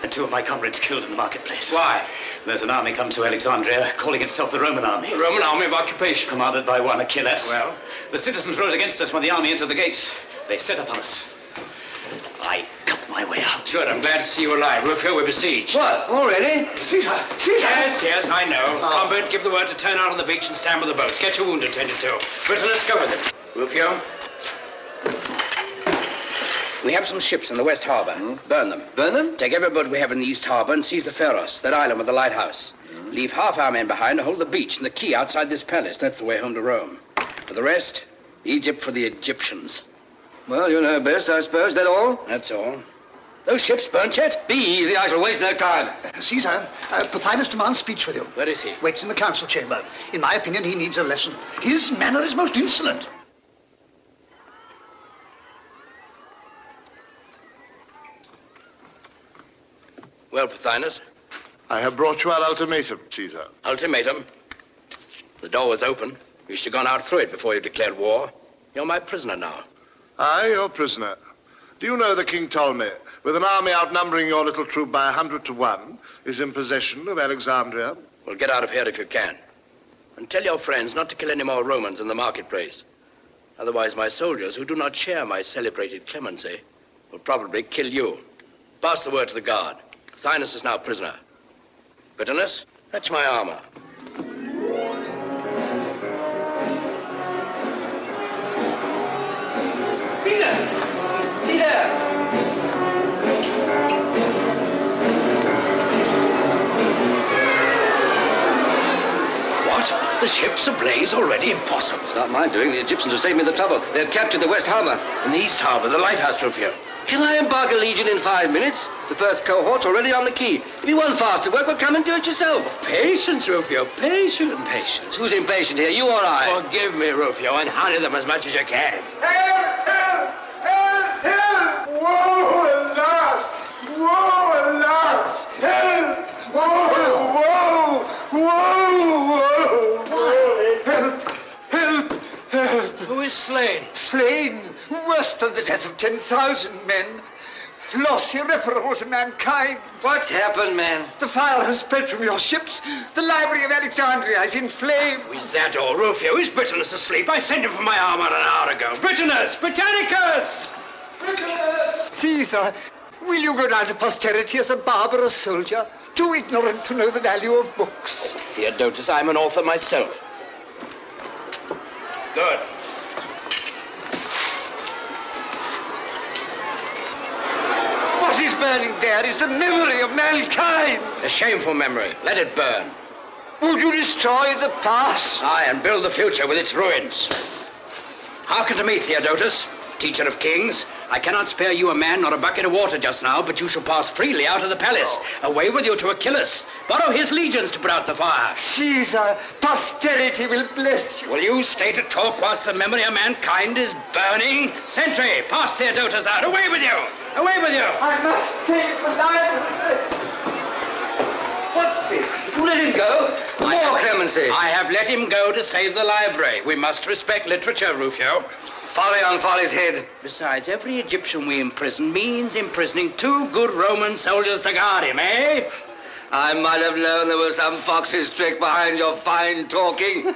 Speaker 14: Two of my comrades killed in the marketplace.
Speaker 5: Why?
Speaker 14: There's an army come to Alexandria, calling itself the Roman army.
Speaker 5: The Roman army of occupation.
Speaker 14: Commanded by one Achilles.
Speaker 5: Well?
Speaker 14: The citizens rose against us when the army entered the gates. They set upon us. I cut my way out.
Speaker 5: Good, I'm glad to see you alive. Rufio, we're besieged.
Speaker 13: What, already? Caesar!
Speaker 5: Yes, I know. Combat, give the word to turn out on the beach and stand with the boats. Get your wound attended to. Britain, let's go with him. Rufio? We have some ships in the West Harbor. Burn them.
Speaker 13: Burn them?
Speaker 5: Take every boat we have in the East Harbor and seize the Pharos, that island with the lighthouse. Leave half our men behind to hold the beach and the quay outside this palace. That's the way home to Rome. For the rest, Egypt for the Egyptians.
Speaker 13: Well, you know best, I suppose. That all?
Speaker 5: That's all. Those ships burnt yet?
Speaker 13: Be easy, I shall waste no time. Caesar, Pothinus demands speech with you.
Speaker 5: Where is he?
Speaker 13: Waits in the council chamber. In my opinion, he needs a lesson. His manner is most insolent.
Speaker 5: Well, Pothinus?
Speaker 3: I have brought you our ultimatum, Caesar.
Speaker 5: Ultimatum? The door was open. You should have gone out through it before you declared war. You're my prisoner now.
Speaker 3: Aye, your prisoner. Do you know that King Ptolemy, with an army outnumbering your little troop by 100 to 1, is in possession of Alexandria?
Speaker 5: Well, get out of here if you can. And tell your friends not to kill any more Romans in the marketplace. Otherwise, my soldiers, who do not share my celebrated clemency, will probably kill you. Pass the word to the guard. Pothinus is now prisoner. Bitterness, fetch my armor.
Speaker 13: Caesar! Caesar!
Speaker 5: What? The ship's ablaze already? Impossible.
Speaker 13: It's not my doing. The Egyptians have saved me the trouble. They've captured the West Harbor.
Speaker 5: In the East Harbor, the lighthouse, Rufio.
Speaker 13: Can I embark a legion in 5 minutes? The first cohort's already on the quay. If you want faster work, well, come and do it yourself.
Speaker 5: Patience, Rufio, patience.
Speaker 13: Patience? Who's impatient here, you or I?
Speaker 5: Forgive me, Rufio, and hurry them as much as you can.
Speaker 3: Help! Help! Help! Help! Woe, alas! Woe, alas! Help! Woe! Woe! Woe! Woe! Help! Help! Help!
Speaker 5: Who is slain?
Speaker 11: Slain, worst of the death of 10,000 men. Loss irreparable to mankind.
Speaker 13: What's happened, man?
Speaker 11: The fire has spread from your ships. The library of Alexandria is in flames.
Speaker 5: Is that all, Rufio? Is Britannicus asleep? I sent him for my armor an hour ago. Britannicus! Britannicus! Britannicus!
Speaker 11: Caesar, will you go down to posterity as a barbarous soldier, too ignorant to know the value of books?
Speaker 5: Theodotus, I'm an author myself. Good.
Speaker 11: What is burning there is the memory of mankind.
Speaker 5: A shameful memory. Let it burn.
Speaker 11: Would you destroy the past?
Speaker 5: Aye, and build the future with its ruins. Hearken to me, Theodotus, teacher of kings. I cannot spare you a man nor a bucket of water just now, but you shall pass freely out of the palace. Away with you to Achilles. Borrow his legions to put out the fire.
Speaker 11: Caesar, posterity will bless you.
Speaker 5: Will you stay to talk whilst the memory of mankind is burning? Sentry, pass Theodotus out. Away with you! Away with you!
Speaker 11: I must save the library.
Speaker 13: What's this? You let him go? More clemency.
Speaker 5: I have let him go to save the library. We must respect literature, Rufio.
Speaker 13: Folly on folly's head.
Speaker 5: Besides, every Egyptian we imprison means imprisoning 2 good Roman soldiers to guard him, eh?
Speaker 13: I might have known there was some fox's trick behind your fine talking.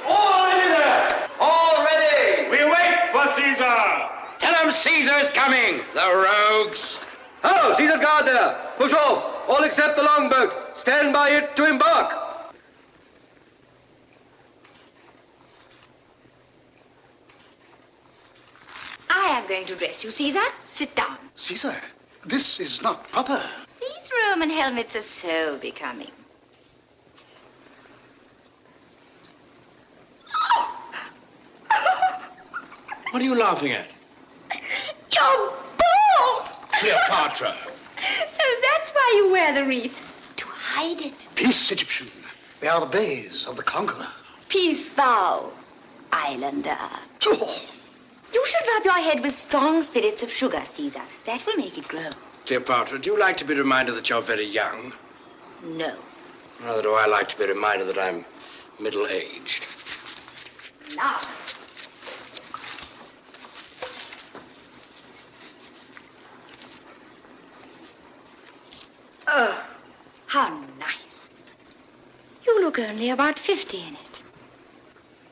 Speaker 10: All ready there!
Speaker 13: All ready!
Speaker 10: We wait for Caesar!
Speaker 5: Tell them Caesar's coming.
Speaker 15: The rogues.
Speaker 16: Oh, Caesar's guard there. Push off. All except the longboat. Stand by it to embark.
Speaker 6: I am going to dress you, Caesar. Sit down.
Speaker 13: Caesar, this is not proper.
Speaker 6: These Roman helmets are so becoming.
Speaker 15: What are you laughing at?
Speaker 6: You're bald!
Speaker 15: Cleopatra.
Speaker 6: So that's why you wear the wreath. To hide it.
Speaker 13: Peace, Egyptian. They are the bays of the conqueror.
Speaker 6: Peace thou, islander.
Speaker 13: Oh.
Speaker 6: You should rub your head with strong spirits of sugar, Caesar. That will make it glow.
Speaker 15: Cleopatra, do you like to be reminded that you're very young?
Speaker 6: No.
Speaker 15: Rather do I like to be reminded that I'm middle-aged.
Speaker 6: Now. Oh, how nice. You look only about 50 in it.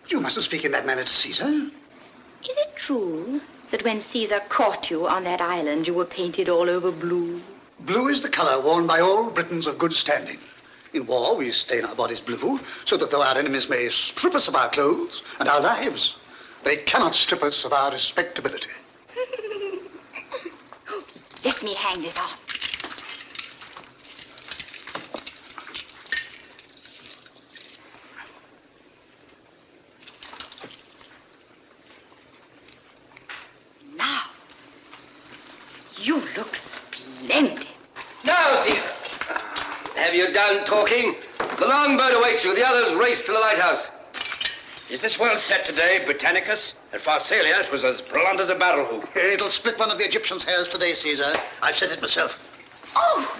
Speaker 13: You mustn't speak in that manner to Caesar.
Speaker 6: Is it true that when Caesar caught you on that island, you were painted all over blue?
Speaker 13: Blue is the color worn by all Britons of good standing. In war, we stain our bodies blue, so that though our enemies may strip us of our clothes and our lives, they cannot strip us of our respectability.
Speaker 6: Let me hang this on. Now, you look splendid.
Speaker 16: Now, Caesar, have you done talking? The longboat awaits you. The others race to the lighthouse.
Speaker 15: Is this well set today, Britannicus? At Pharsalia, it was as blunt as a barrel hoop.
Speaker 13: It'll split one of the Egyptians' hairs today, Caesar. I've said it myself.
Speaker 6: Oh,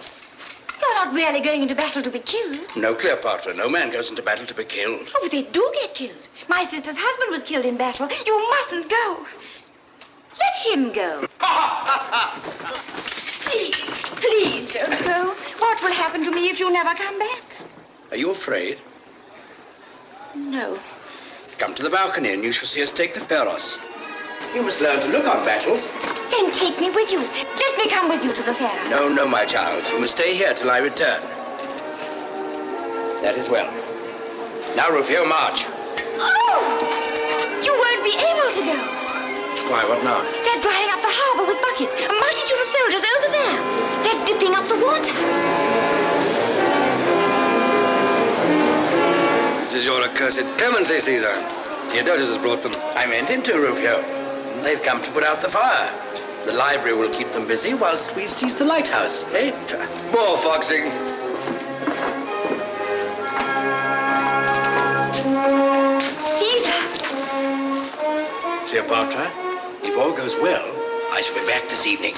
Speaker 6: you're not really going into battle to be killed.
Speaker 15: No, Cleopatra. No man goes into battle to be killed.
Speaker 6: Oh, they do get killed. My sister's husband was killed in battle. You mustn't go. Let him go. Please don't go. What will happen to me if you never come back?
Speaker 15: Are you afraid?
Speaker 6: No.
Speaker 15: Come to the balcony and you shall see us take the Pharos. You must learn to look on battles.
Speaker 6: Then take me with you. Let me come with you to the Pharos.
Speaker 15: No, no, my child. You must stay here till I return. That is well. Now, Rufio, march.
Speaker 6: Oh! You won't be able to go.
Speaker 15: Why, what now?
Speaker 6: They're drying up the harbor with buckets. A multitude of soldiers over there. They're dipping up the water.
Speaker 16: This is your accursed clemency, Caesar. Theodosius has brought them.
Speaker 15: I meant him to, Rufio. They've come to put out the fire. The library will keep them busy whilst we seize the lighthouse, eh?
Speaker 16: More foxing.
Speaker 6: Caesar!
Speaker 15: Cleopatra, if all goes well, I shall be back this evening.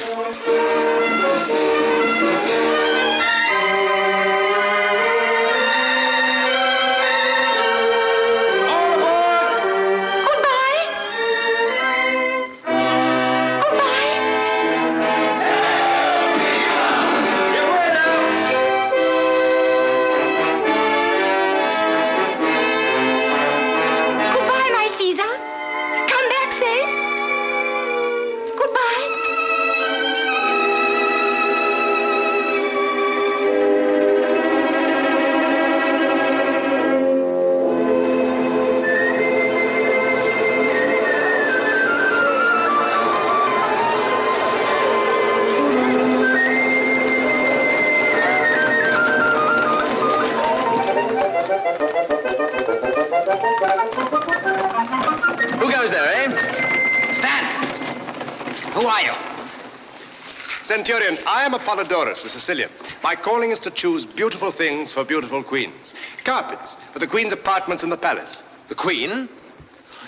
Speaker 10: Centurion, I am Apollodorus, the Sicilian. My calling is to choose beautiful things for beautiful queens. Carpets for the queen's apartments in the palace.
Speaker 8: The queen?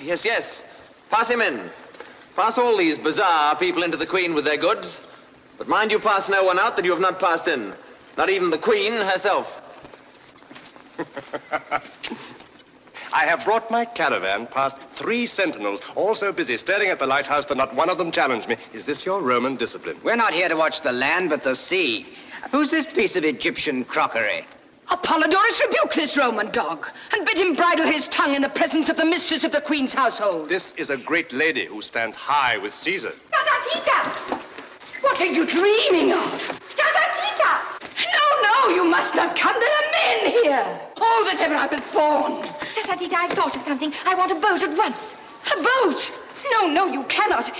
Speaker 8: Yes, yes. Pass him in. Pass all these bizarre people into the queen with their goods. But mind you pass no one out that you have not passed in. Not even the queen herself.
Speaker 10: I have brought my caravan past 3 sentinels, all so busy staring at the lighthouse that not one of them challenged me. Is this your Roman discipline?
Speaker 5: We're not here to watch the land, but the sea. Who's this piece of Egyptian crockery?
Speaker 7: Apollodorus, rebuke this Roman dog, and bid him bridle his tongue in the presence of the mistress of the queen's household.
Speaker 10: This is a great lady who stands high with Caesar.
Speaker 7: Tita! What are you dreaming of?
Speaker 6: Tita!
Speaker 7: No, you must not come. There are men here. All that ever I was born.
Speaker 6: Tita, I've thought of something. I want a boat at once.
Speaker 7: A boat? No, you cannot.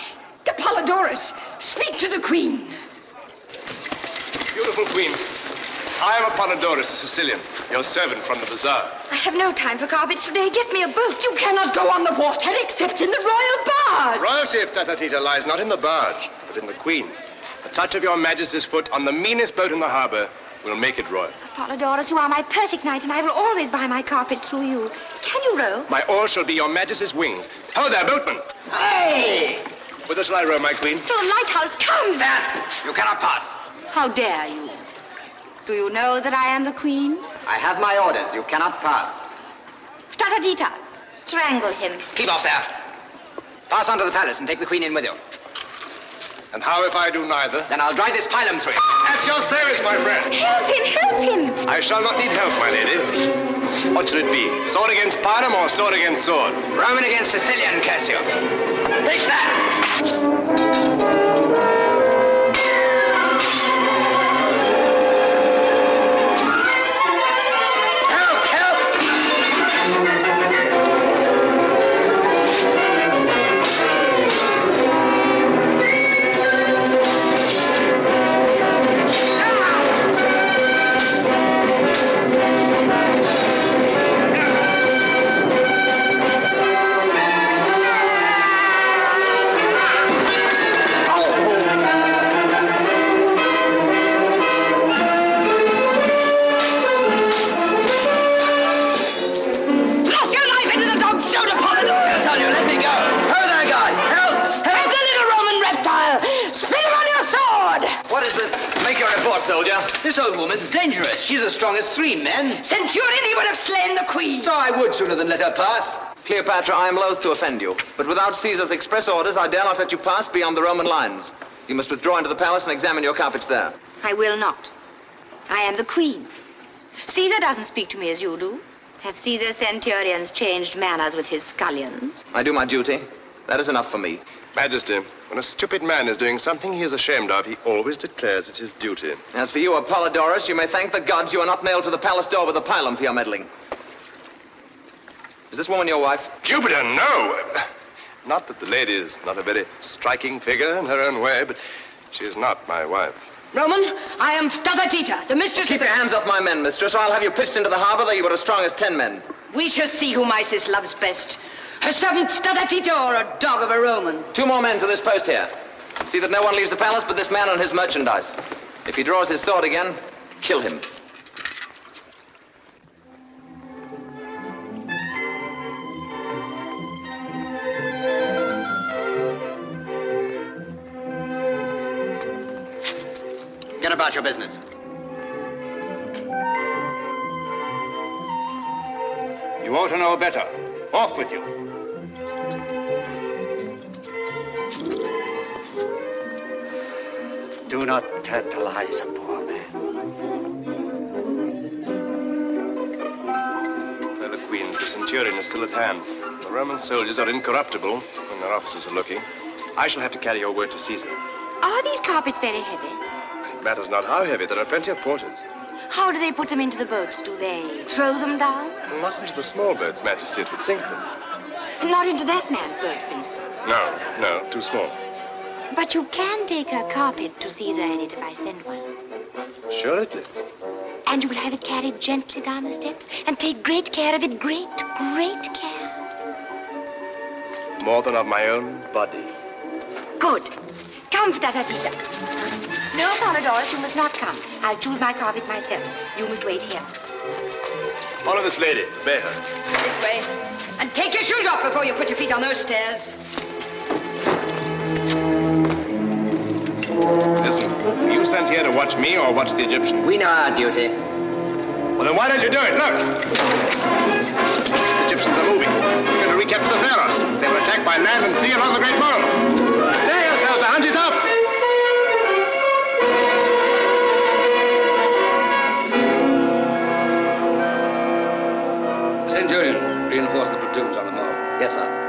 Speaker 7: Apollodorus, speak to the queen.
Speaker 10: Beautiful queen, I am Apollodorus, a Sicilian, your servant from the bazaar.
Speaker 6: I have no time for carpets today. Get me a boat.
Speaker 7: You cannot go on the water except in the royal barge.
Speaker 10: Royalty of Tatatita lies not in the barge, but in the queen. A touch of your majesty's foot on the meanest boat in the harbor will make it royal.
Speaker 6: Apollodorus, you are my perfect knight, and I will always buy my carpets through you. Can you row?
Speaker 10: My oar shall be your majesty's wings. Ho there, boatman!
Speaker 15: Hey!
Speaker 10: Whither shall I row, my queen?
Speaker 6: To the lighthouse. Come!
Speaker 15: Stand! You cannot pass.
Speaker 6: How dare you? Do you know that I am the queen?
Speaker 2: I have my orders. You cannot pass.
Speaker 6: Tatatita, strangle him.
Speaker 2: Keep off there. Pass on to the palace and take the queen in with you.
Speaker 10: And how if I do neither?
Speaker 2: Then I'll drive this pilum through you.
Speaker 10: At your service, my friend.
Speaker 6: Help him!
Speaker 10: I shall not need help, my lady. What should it be? Sword against pilum or sword against sword?
Speaker 2: Roman against Sicilian, Cassio. Take that!
Speaker 15: Soldier. This old woman's dangerous. She's as strong as 3 men.
Speaker 7: Centurion, he would have slain the queen.
Speaker 15: So I would sooner than let her pass.
Speaker 8: Cleopatra, I am loath to offend you, but without Caesar's express orders, I dare not let you pass beyond the Roman lines. You must withdraw into the palace and examine your carpets there.
Speaker 6: I will not. I am the queen. Caesar doesn't speak to me as you do. Have Caesar's centurions changed manners with his scullions?
Speaker 8: I do my duty. That is enough for me.
Speaker 10: Majesty, when a stupid man is doing something he is ashamed of, he always declares it his duty.
Speaker 8: As for you, Apollodorus, you may thank the gods you are not nailed to the palace door with a pilum for your meddling. Is this woman your wife?
Speaker 10: Jupiter, no! Not that the lady is not a very striking figure in her own way, but she is not my wife.
Speaker 7: Roman, I am Tatatita, the mistress
Speaker 8: Keep
Speaker 7: of
Speaker 8: your hands off my men, mistress, or I'll have you pitched into the harbor though you were as strong as 10 men.
Speaker 7: We shall see whom Isis loves best. Her servant Tatatita or a dog of a Roman.
Speaker 8: 2 more men to this post here. See that no one leaves the palace but this man and his merchandise. If he draws his sword again, kill him.
Speaker 2: Get about your business.
Speaker 14: You ought to know better. Off with you.
Speaker 2: Do not tantalize a poor man.
Speaker 10: Well, the queens, the centurion is still at hand. The Roman soldiers are incorruptible when their officers are looking. I shall have to carry your word to Caesar.
Speaker 6: Are these carpets very heavy?
Speaker 10: It matters not how heavy. There are plenty of porters.
Speaker 6: How do they put them into the boats? Do they throw them down?
Speaker 10: Not into the small boats, Majesty. It would sink them.
Speaker 6: Not into that man's boat, for instance.
Speaker 10: No, too small.
Speaker 6: But you can take a carpet to Caesar in it if I send one.
Speaker 10: Assuredly.
Speaker 6: And you will have it carried gently down the steps and take great care of it. Great care.
Speaker 10: More than of my own body.
Speaker 6: Good. Come, Tatatita. No, Apollodorus, you must not come. I'll choose my carpet myself. You must wait here.
Speaker 10: Follow this lady. Obey her.
Speaker 7: This way. And take your shoes off before you put your feet on those stairs.
Speaker 10: Listen, were you sent here to watch me or watch the Egyptian?
Speaker 2: We know our duty.
Speaker 10: Well, then why don't you do it? Look! The Egyptians are moving. We're going to recapture the Pharos. They will attack by land and sea along the Great Mole. Stay yourselves, the hunt is up!
Speaker 16: Centurion, reinforce the platoons on the mole.
Speaker 2: Yes, sir.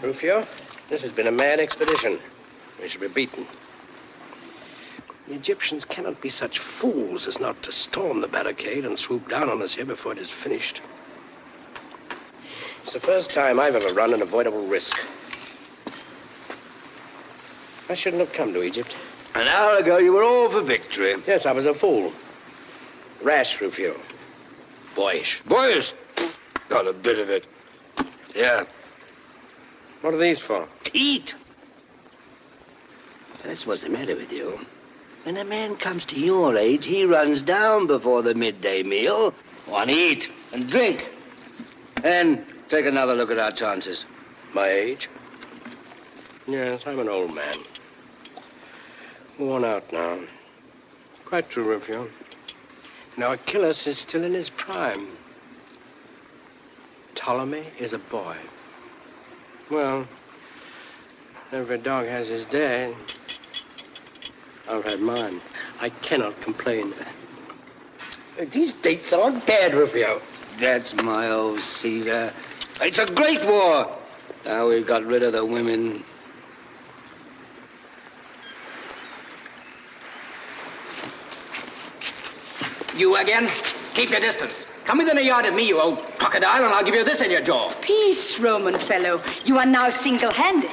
Speaker 15: Rufio, this has been a mad expedition. We shall be beaten. The Egyptians cannot be such fools as not to storm the barricade and swoop down on us here before it is finished. It's the first time I've ever run an avoidable risk. I shouldn't have come to Egypt.
Speaker 5: An hour ago, you were all for victory.
Speaker 15: Yes, I was a fool. Rash, Rufio. Boyish.
Speaker 5: Boys, got a bit of it. Yeah.
Speaker 15: What are these for?
Speaker 5: Eat. That's what's the matter with you. When a man comes to your age, he runs down before the midday meal. Want to eat and drink. And take another look at our chances.
Speaker 15: My age? Yes, I'm an old man. Worn out now. Quite true, Rufio. Now, Achilles is still in his prime. Ptolemy is a boy. Well, every dog has his day. I've had mine. I cannot complain. These dates aren't bad, Rufio.
Speaker 5: That's my old Caesar. It's a great war. Now we've got rid of the women.
Speaker 17: You again? Keep your distance. Come within a yard of me, you old crocodile, and I'll give you this in your jaw.
Speaker 7: Peace, Roman fellow. You are now single-handed.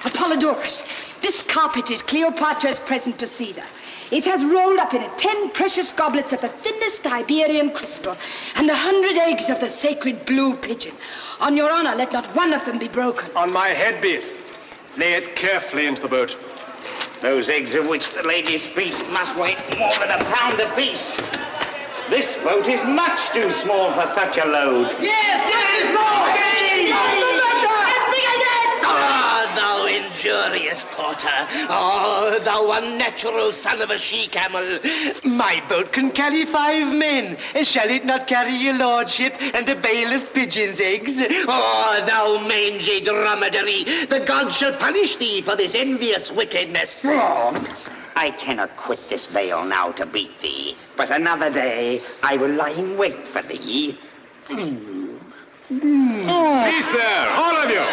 Speaker 7: Apollodorus, this carpet is Cleopatra's present to Caesar. It has rolled up in it 10 precious goblets of the thinnest Iberian crystal and 100 eggs of the sacred blue pigeon. On your honor, let not one of them be broken.
Speaker 18: On my head be it. Lay it carefully into the boat.
Speaker 19: Those eggs of which the lady speaks must weigh more than a pound apiece. This boat is much too small for such a load.
Speaker 17: Yes, yes, Lord!
Speaker 5: Ah, thou injurious porter. Oh, thou unnatural son of a she-camel.
Speaker 20: My boat can carry 5 men. Shall it not carry your lordship and a bale of pigeons' eggs?
Speaker 5: Oh, thou mangy dromedary. The gods shall punish thee for this envious wickedness.
Speaker 19: I cannot quit this vale now to beat thee, but another day I will lie in wait for thee.
Speaker 18: Peace there, all of you!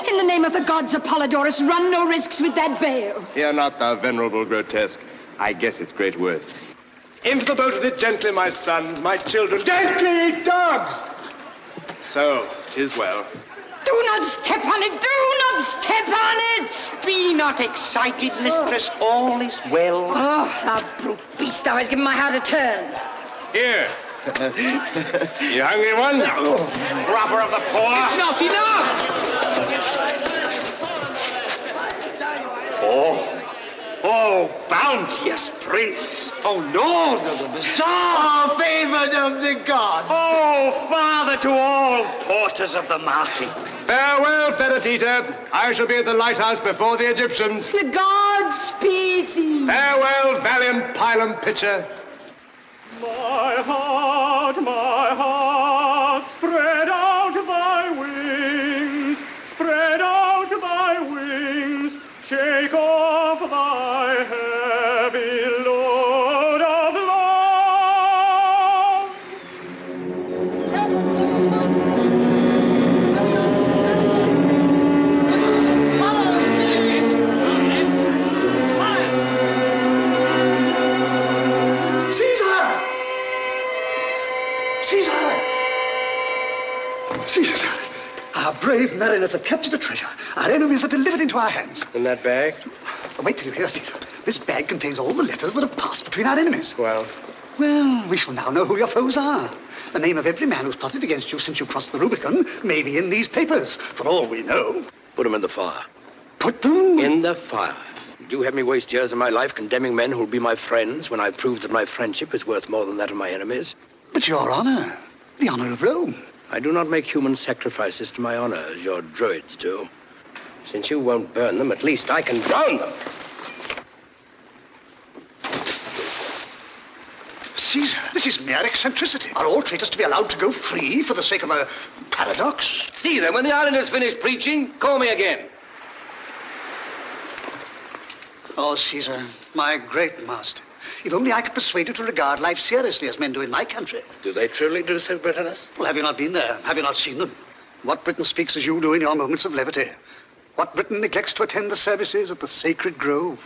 Speaker 7: In the name of the gods, Apollodorus, run no risks with that bale.
Speaker 18: Fear not, thou venerable grotesque. I guess its great worth. Into the boat with it gently, my sons, my children. Gently, dogs! So, 'tis well.
Speaker 7: Do not step on it! Do not step on it!
Speaker 20: Be not excited, mistress. All is well.
Speaker 7: Oh, thou brute beast, thou hast given my heart a turn.
Speaker 18: Here. You hungry one? Robber of the poor.
Speaker 17: It's not enough!
Speaker 19: Oh, bounteous prince.
Speaker 20: Oh, Lord of the Bazaar.
Speaker 19: Oh, favored of the gods. Oh, father to all porters of the market.
Speaker 18: Farewell, Perdita. I shall be at the lighthouse before the Egyptians.
Speaker 7: The gods speed thee.
Speaker 18: Farewell, valiant pilum pitcher.
Speaker 21: My heart, spread out thy wings, spread out thy wings, shake off thy heavy load of love.
Speaker 13: Caesar, our brave mariners have captured a treasure. Our enemies are delivered into our hands.
Speaker 15: In that bag?
Speaker 13: Wait till you hear, Caesar. This bag contains all the letters that have passed between our enemies.
Speaker 15: Well?
Speaker 13: Well, we shall now know who your foes are. The name of every man who's plotted against you since you crossed the Rubicon may be in these papers, for all we know.
Speaker 15: Put them in the fire.
Speaker 13: Put them?
Speaker 15: In the fire. Would you have me waste years of my life condemning men who'll be my friends when I prove that my friendship is worth more than that of my enemies?
Speaker 13: But your honor, the honor of Rome.
Speaker 15: I do not make human sacrifices to my honor as your druids do. Since you won't burn them, at least I can drown them.
Speaker 13: Caesar, this is mere eccentricity. Are all traitors to be allowed to go free for the sake of a paradox?
Speaker 17: Caesar, when the islanders finish preaching, call me again.
Speaker 13: Oh, Caesar, my great master. If only I could persuade you to regard life seriously as men do in my country.
Speaker 15: Do they truly do so, Britannicus?
Speaker 13: Well, have you not been there? Have you not seen them? What Briton speaks as you do in your moments of levity? What Briton neglects to attend the services at the sacred grove?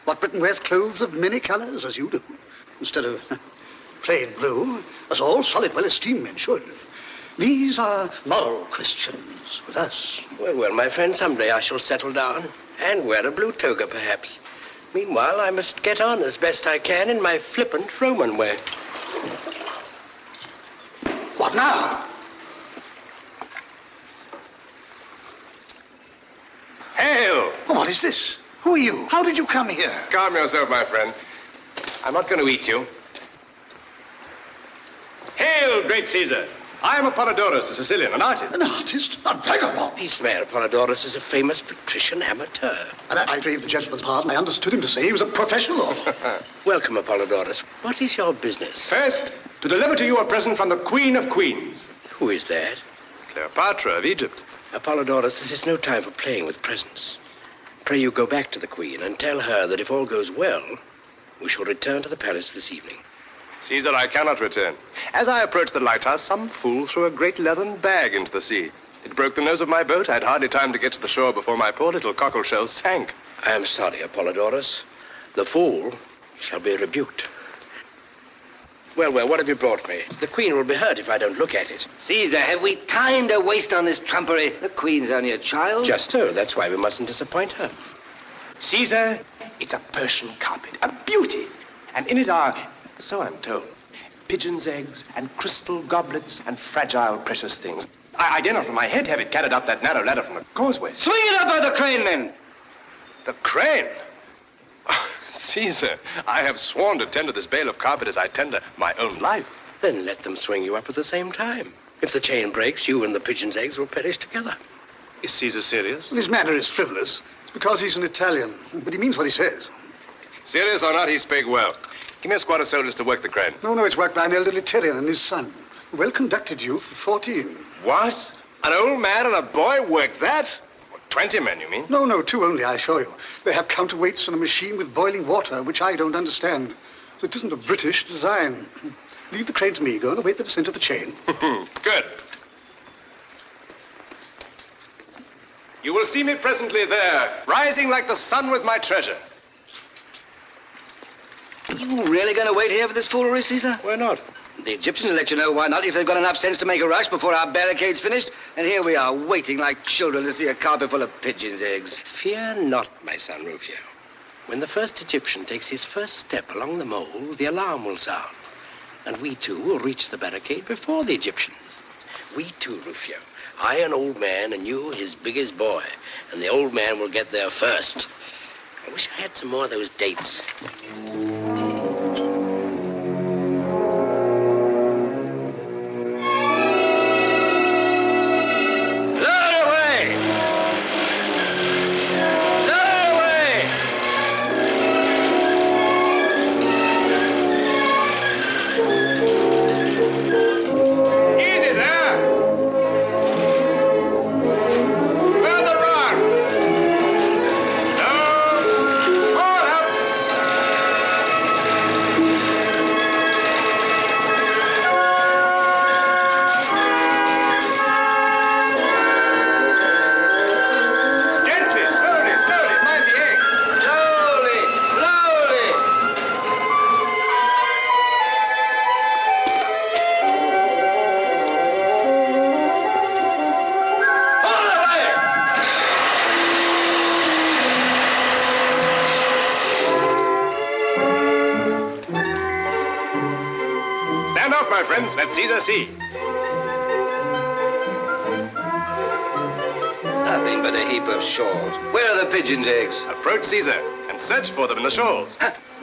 Speaker 13: What Briton wears clothes of many colors as you do, instead of plain blue, as all solid, well-esteemed men should? These are moral questions with us.
Speaker 15: Well, well, my friend, someday I shall settle down and wear a blue toga, perhaps. Meanwhile, I must get on as best I can in my flippant Roman way.
Speaker 13: What now?
Speaker 18: Hail!
Speaker 13: What is this? Who are you? How did you come here?
Speaker 18: Calm yourself, my friend. I'm not going to eat you. Hail, great Caesar! I am Apollodorus, a Sicilian, an artist.
Speaker 13: An artist? A vagabond?
Speaker 15: Peace, Mayor. Apollodorus is a famous patrician amateur.
Speaker 13: And I crave the gentleman's pardon. I understood him to say he was a professional.
Speaker 15: Welcome, Apollodorus. What is your business?
Speaker 18: First, to deliver to you a present from the Queen of Queens.
Speaker 15: Who is that?
Speaker 18: Cleopatra of Egypt.
Speaker 15: Apollodorus, this is no time for playing with presents. Pray you go back to the Queen and tell her that if all goes well, we shall return to the palace this evening.
Speaker 18: Caesar, I cannot return. As I approached the lighthouse, some fool threw a great leathern bag into the sea. It broke the nose of my boat. I had hardly time to get to the shore before my poor little cockleshell sank.
Speaker 15: I am sorry, Apollodorus. The fool shall be rebuked. Well, well, what have you brought me? The Queen will be hurt if I don't look at it.
Speaker 16: Caesar, have we time to waste on this trumpery? The Queen's only a child.
Speaker 15: Just so. That's why we mustn't disappoint her.
Speaker 18: Caesar, it's a Persian carpet, a beauty. And in it are, so I'm told, pigeon's eggs and crystal goblets and fragile precious things. I dare not from my head have it carried up that narrow ladder from the causeway.
Speaker 16: Swing it up by the crane, then.
Speaker 18: The crane? Oh, Caesar, I have sworn to tender this bale of carpet as I tender my own life.
Speaker 15: Then let them swing you up at the same time. If the chain breaks, you and the pigeon's eggs will perish together.
Speaker 18: Is Caesar serious?
Speaker 13: Well, his manner is frivolous. It's because he's an Italian, but he means what he says.
Speaker 18: Serious or not, he spake well. Give me a squad of soldiers to work the crane.
Speaker 13: No, it's worked by an elderly Tyrian and his son. A well-conducted youth of 14.
Speaker 18: What? An old man and a boy work that? 20 men, you mean?
Speaker 13: No, 2 only, I assure you. They have counterweights and a machine with boiling water, which I don't understand. So it isn't a British design. Leave the crane to me. Go and await the descent of the chain.
Speaker 18: Good. You will see me presently there, rising like the sun with my treasure.
Speaker 16: Are you really going to wait here for this foolery, Caesar?
Speaker 18: Why not?
Speaker 16: The Egyptians will let you know why not if they've got enough sense to make a rush before our barricade's finished. And here we are, waiting like children to see a carpet full of pigeons' eggs.
Speaker 15: Fear not, my son Rufio. When the first Egyptian takes his first step along the mole, the alarm will sound. And we too will reach the barricade before the Egyptians. We too, Rufio. I, an old man, and you, his biggest boy. And the old man will get there first. I wish I had some more of those dates.
Speaker 18: Let Caesar see.
Speaker 16: Nothing but a heap of shawls. Where are the pigeons' eggs?
Speaker 18: Approach Caesar and search for them in the shawls.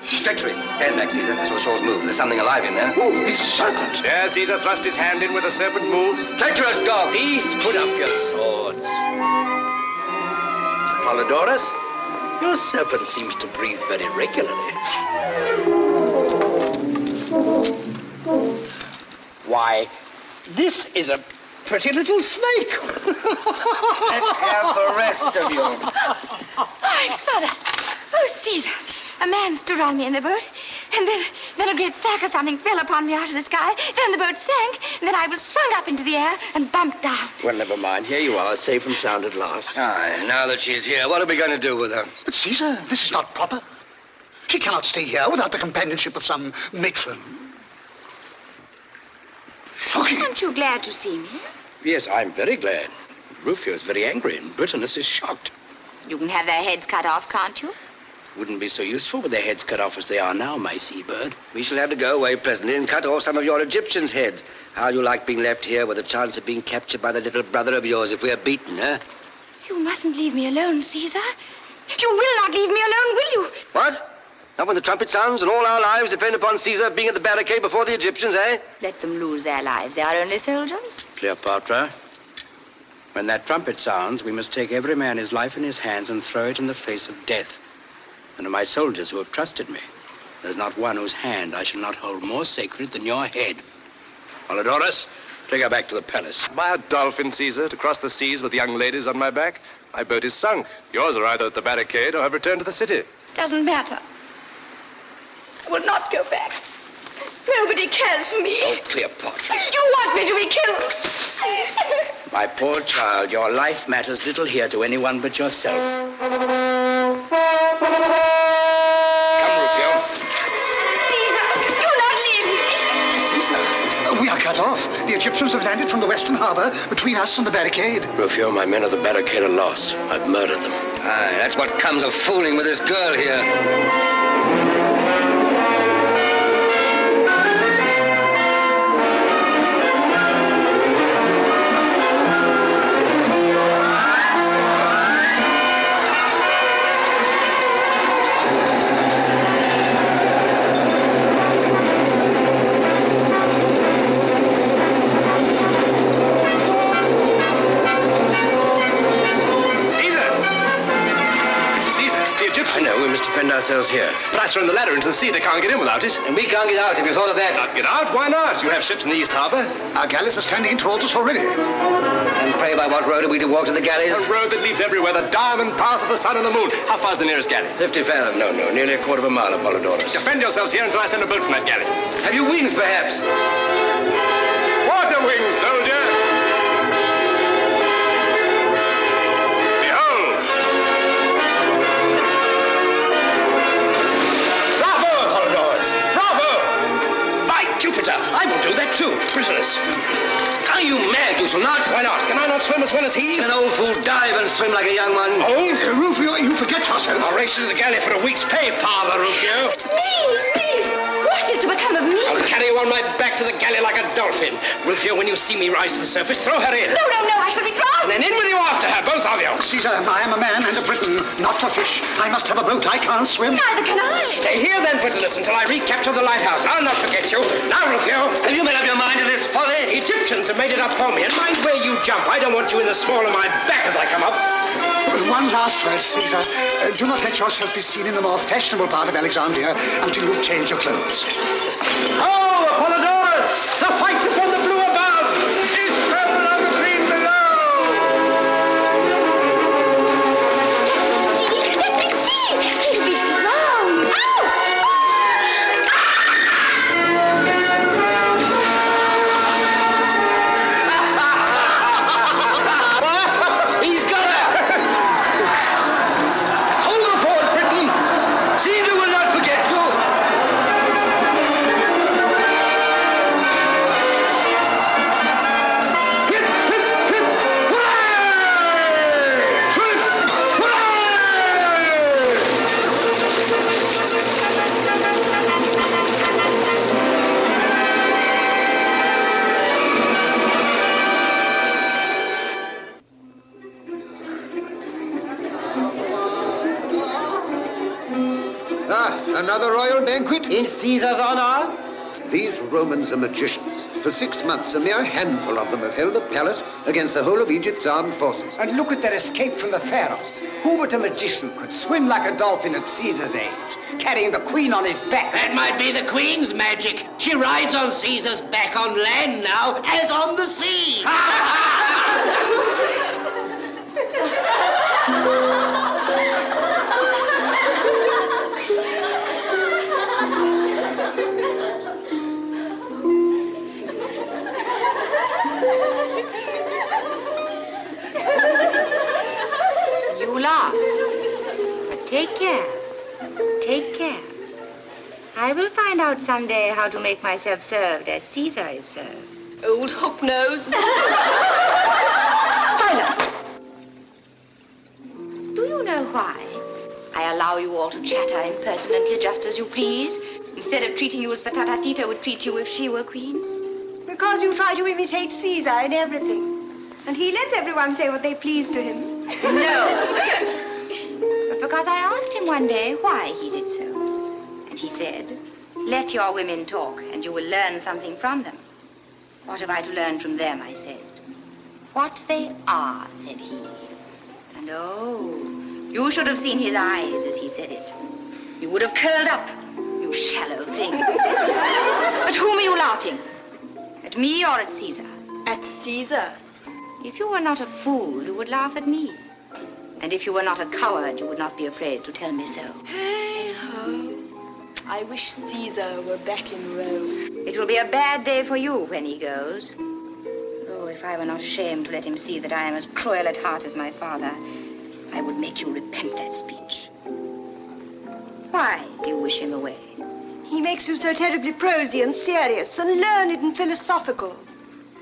Speaker 16: Treachery. Stand back, Caesar. I saw the shawls move. There's something alive in there.
Speaker 13: Oh, it's a serpent.
Speaker 18: Yeah, Caesar thrust his hand in where the serpent moves.
Speaker 16: Treacherous dog.
Speaker 15: Peace, put up your swords. Apollodorus, your serpent seems to breathe very regularly. Why, this is a pretty little snake.
Speaker 16: Let's have the rest of you.
Speaker 6: I'm smothered. Oh, Caesar,
Speaker 7: A man stood on me in the boat, and then a great sack or something fell upon me out of the sky. Then the boat sank, and then I was swung up into the air and bumped down.
Speaker 5: Well, never mind. Here you are, safe and sound at last.
Speaker 16: Aye, now that she's here, what are we going to do with her?
Speaker 13: But, Caesar, this is not proper. She cannot stay here without the companionship of some matron. Shocking.
Speaker 7: Aren't you glad to see me?
Speaker 5: Yes, I'm very glad. Rufio is very angry, and Britannicus is shocked.
Speaker 6: You can have their heads cut off, can't you?
Speaker 5: Wouldn't be so useful with their heads cut off as they are now, my seabird.
Speaker 16: We shall have to go away presently and cut off some of your Egyptians' heads. How you like being left here with a chance of being captured by the little brother of yours if we're beaten, eh?
Speaker 7: You mustn't leave me alone, Caesar. You will not leave me alone, will you?
Speaker 16: What? Not when the trumpet sounds and all our lives depend upon Caesar being at the barricade before the Egyptians, eh?
Speaker 6: Let them lose their lives. They are only soldiers.
Speaker 5: Cleopatra, when that trumpet sounds, we must take every man his life in his hands and throw it in the face of death. And of my soldiers who have trusted me, there's not one whose hand I shall not hold more sacred than your head. Polydorus, take her back to the palace.
Speaker 18: By a dolphin, Caesar, to cross the seas with young ladies on my back. My boat is sunk. Yours are either at the barricade or have returned to the city.
Speaker 7: Doesn't matter. I will not go back. Nobody cares for me.
Speaker 5: Oh, Cleopatra.
Speaker 7: You want me to be killed.
Speaker 5: My poor child, your life matters little here to anyone but yourself. Come, Rufio.
Speaker 7: Caesar, do not leave me.
Speaker 13: Caesar, we are cut off. The Egyptians have landed from the western harbor between us and the barricade.
Speaker 5: Rufio, my men of the barricade are lost. I've murdered them.
Speaker 16: Aye, that's what comes of fooling with this girl here.
Speaker 5: Ourselves here.
Speaker 18: But I thrown the ladder into the sea. They can't get in without it.
Speaker 16: And we can't get out. Have you thought of that?
Speaker 18: Not get out? Why not? You have ships in the East Harbor.
Speaker 13: Our galleys are standing in towards us already.
Speaker 16: And pray by what road are we to walk to the galleys?
Speaker 18: A road that leads everywhere. The diamond path of the sun and the moon. How far's the nearest galley?
Speaker 16: 50 fathom.
Speaker 5: No, nearly a quarter of a mile, Apollodorus.
Speaker 18: Defend yourselves here until I send a boat from that galley.
Speaker 16: Have you wings, perhaps?
Speaker 18: Water wings, soldier!
Speaker 5: I will do that too. Prisoners. Are you mad? You shall not.
Speaker 18: Why not? Can I not swim as well as he?
Speaker 16: Can an old fool dive and swim like a young one?
Speaker 18: Old?
Speaker 13: Rufio, you forget yourself.
Speaker 18: I'll race into the galley for a week's pay, Father Rufio.
Speaker 7: Me! What is to become of me?
Speaker 18: I'll carry you on my back to the galley like a dolphin. Rufio, when you see me rise to the surface, throw her in.
Speaker 7: No, I shall be drowned.
Speaker 18: And then in with you after her, both of you.
Speaker 13: Caesar, I am a man and a Briton, not a fish. I must have a boat. I can't swim.
Speaker 7: Neither can I.
Speaker 18: Stay here then, Britannicus, until I recapture the lighthouse. I'll not forget you. Now, Rufio,
Speaker 16: have you made up your mind to this folly?
Speaker 18: Egyptians have made it up for me, and mind where you jump. I don't want you in the small of my back as I come up.
Speaker 13: One last word, Caesar. Do not let yourself be seen in the more fashionable part of Alexandria until you've changed your clothes.
Speaker 18: Oh, Apollodorus! The fight is on the blue above! Is purple on the green below!
Speaker 7: Let me see! He'll be drowned!
Speaker 18: He's got her! Hold her forward, Britain! Caesar will not forget you!
Speaker 1: Another royal banquet?
Speaker 21: In Caesar's honor?
Speaker 1: These Romans are magicians. For 6 months, a mere handful of them have held the palace against the whole of Egypt's armed forces.
Speaker 11: And look at their escape from the pharaohs. Who but a magician could swim like a dolphin at Caesar's age, carrying the queen on his back?
Speaker 21: That might be the queen's magic. She rides on Caesar's back on land now, as on the sea.
Speaker 6: Take care. Take care. I will find out someday how to make myself served as Caesar is served.
Speaker 9: Old hook-nose.
Speaker 6: Silence! Do you know why I allow you all to chatter impertinently just as you please, instead of treating you as Patata Tita would treat you if she were queen?
Speaker 7: Because you try to imitate Caesar in everything. And he lets everyone say what they please to him.
Speaker 6: No. But because I asked him one day why he did so. And he said, let your women talk and you will learn something from them. What have I to learn from them, I said. What they are, said he. And oh, you should have seen his eyes as he said it. You would have curled up, you shallow thing. At whom are you laughing? At me or at Caesar?
Speaker 9: At Caesar.
Speaker 6: If you were not a fool, you would laugh at me. And if you were not a coward, you would not be afraid to tell me so.
Speaker 9: Hey-ho. I wish Caesar were back in Rome.
Speaker 6: It will be a bad day for you when he goes. Oh, if I were not ashamed to let him see that I am as cruel at heart as my father, I would make you repent that speech. Why do you wish him away?
Speaker 7: He makes you so terribly prosy and serious and learned and philosophical.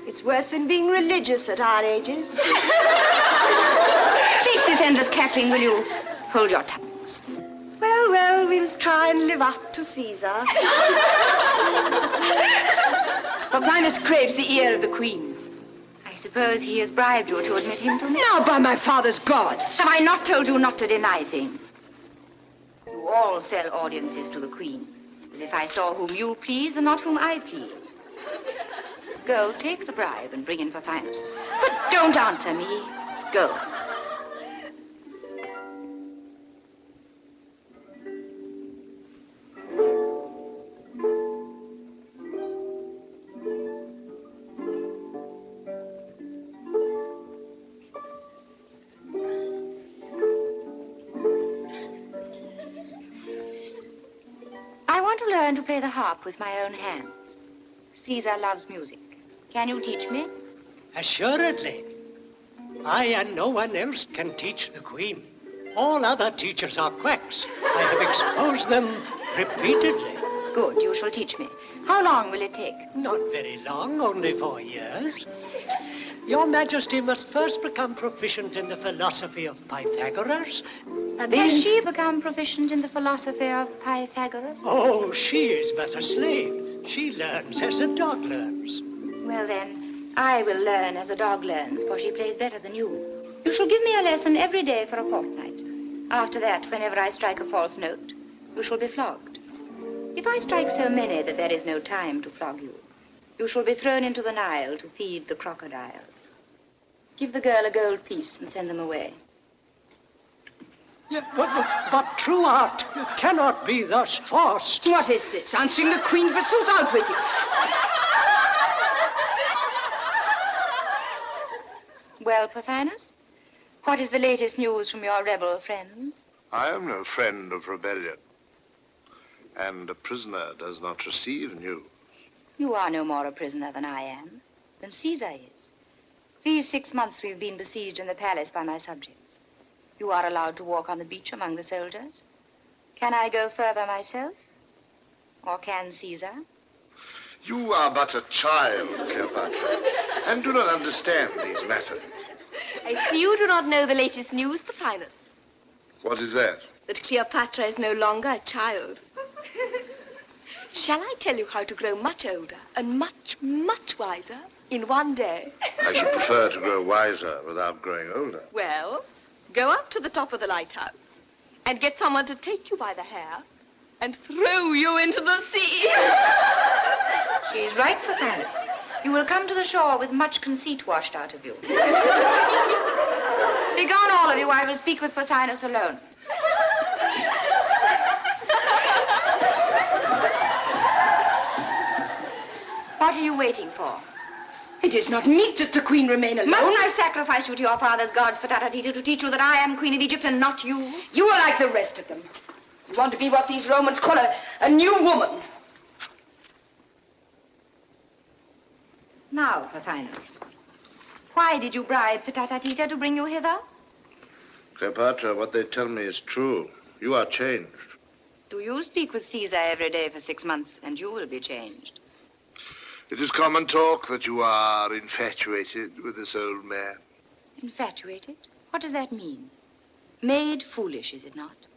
Speaker 7: It's worse than being religious at our ages.
Speaker 6: Cease this endless cackling, will you? Hold your tongues.
Speaker 7: Well, well, we must try and live up to Caesar.
Speaker 6: Pothinus craves the ear of the queen. I suppose he has bribed you to admit him to me?
Speaker 7: Now, by my father's gods.
Speaker 6: Have I not told you not to deny things? You all sell audiences to the queen, as if I saw whom you please and not whom I please. Go, take the bribe and bring in Pothinus. But don't answer me. Go. I want to learn to play the harp with my own hands. Caesar loves music. Can you teach me?
Speaker 20: Assuredly. I and no one else can teach the Queen. All other teachers are quacks. I have exposed them repeatedly.
Speaker 6: Good, you shall teach me. How long will it take?
Speaker 20: Not very long, only 4 years. Your Majesty must first become proficient in the philosophy of Pythagoras, and then...
Speaker 6: Has she become proficient in the philosophy of Pythagoras?
Speaker 20: Oh, she is but a slave. She learns as a dog learns.
Speaker 6: Well, then, I will learn as a dog learns, for she plays better than you. You shall give me a lesson every day for a fortnight. After that, whenever I strike a false note, you shall be flogged. If I strike so many that there is no time to flog you, you shall be thrown into the Nile to feed the crocodiles. Give the girl a gold piece and send them away.
Speaker 20: Yeah, but true art cannot be thus forced.
Speaker 7: What is this? Answering the Queen, forsooth, out with you.
Speaker 6: Well, Pothinus, what is the latest news from your rebel friends?
Speaker 3: I am no friend of rebellion, and a prisoner does not receive news.
Speaker 6: You are no more a prisoner than I am, than Caesar is. These 6 months we've been besieged in the palace by my subjects. You are allowed to walk on the beach among the soldiers. Can I go further myself? Or can Caesar?
Speaker 3: You are but a child, Cleopatra, and do not understand these matters.
Speaker 9: I see you do not know the latest news, Pothinus.
Speaker 3: What is that?
Speaker 9: That Cleopatra is no longer a child. Shall I tell you how to grow much older and much, much wiser in one day?
Speaker 3: I should prefer to grow wiser without growing older.
Speaker 9: Well, go up to the top of the lighthouse and get someone to take you by the hair and throw you into the sea.
Speaker 6: She is right, Pothinus. You will come to the shore with much conceit washed out of you. Begone, all of you. I will speak with Pothinus alone. What are you waiting for?
Speaker 7: It is not meet that the Queen remain alone.
Speaker 6: Mustn't I sacrifice you to your father's gods, Patata Tita, to teach you that I am Queen of Egypt and not you?
Speaker 7: You are like the rest of them. You want to be what these Romans call a new woman.
Speaker 6: Now, Pothinus, why did you bribe Patata Tita to bring you hither?
Speaker 3: Cleopatra, what they tell me is true. You are changed.
Speaker 6: Do you speak with Caesar every day for 6 months, and you will be changed?
Speaker 3: It is common talk that you are infatuated with this old man.
Speaker 6: Infatuated? What does that mean? Made foolish, is it not?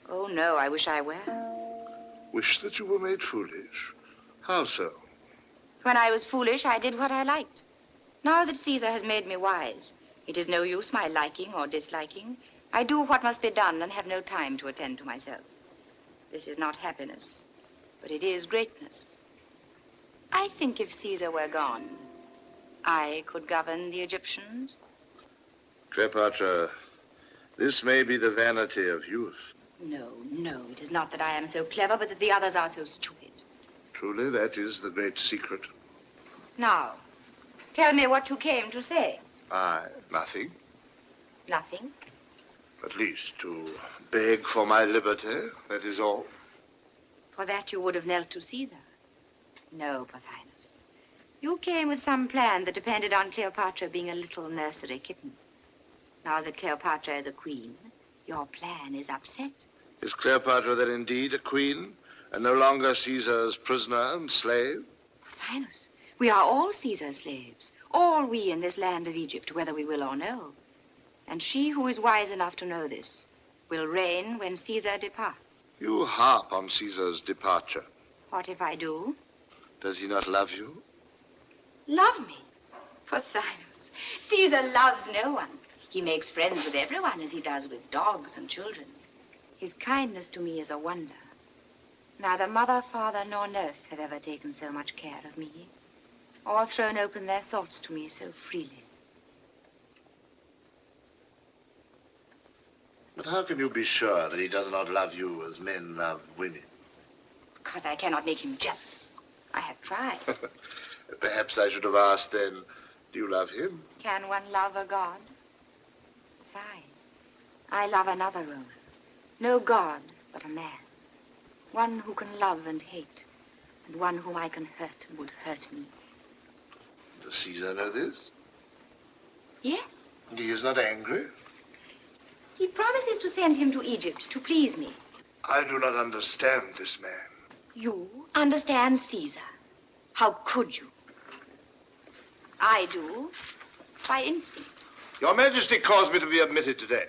Speaker 6: Oh, no, I wish I were.
Speaker 3: Wish that you were made foolish? How so?
Speaker 6: When I was foolish, I did what I liked. Now that Caesar has made me wise, it is no use my liking or disliking. I do what must be done and have no time to attend to myself. This is not happiness, but it is greatness. I think if Caesar were gone, I could govern the Egyptians.
Speaker 3: Cleopatra, this may be the vanity of youth.
Speaker 6: No, no, it is not that I am so clever, but that the others are so stupid.
Speaker 3: Truly, that is the great secret.
Speaker 6: Now, tell me what you came to say.
Speaker 3: Nothing.
Speaker 6: Nothing?
Speaker 3: At least to beg for my liberty, that is all.
Speaker 6: For that you would have knelt to Caesar. No, Pothinus. You came with some plan that depended on Cleopatra being a little nursery kitten. Now that Cleopatra is a queen, your plan is upset.
Speaker 3: Is Cleopatra then indeed a queen, and no longer Caesar's prisoner and slave?
Speaker 6: Pothinus, we are all Caesar's slaves. All we in this land of Egypt, whether we will or no. And she who is wise enough to know this will reign when Caesar departs.
Speaker 3: You harp on Caesar's departure.
Speaker 6: What if I do?
Speaker 3: Does he not love you?
Speaker 6: Love me? Pothinus, Caesar loves no one. He makes friends with everyone as he does with dogs and children. His kindness to me is a wonder. Neither mother, father, nor nurse have ever taken so much care of me, or thrown open their thoughts to me so freely.
Speaker 3: But how can you be sure that he does not love you as men love women?
Speaker 6: Because I cannot make him jealous. I have tried.
Speaker 3: Perhaps I should have asked then, do you love him?
Speaker 6: Can one love a god? Besides, I love another Roman. No god, but a man. One who can love and hate, and one whom I can hurt and would hurt me.
Speaker 3: Does Caesar know this?
Speaker 6: Yes.
Speaker 3: And he is not angry?
Speaker 6: He promises to send him to Egypt to please me.
Speaker 3: I do not understand this man.
Speaker 6: You understand Caesar. How could you? I do, by instinct.
Speaker 3: Your Majesty caused me to be admitted today.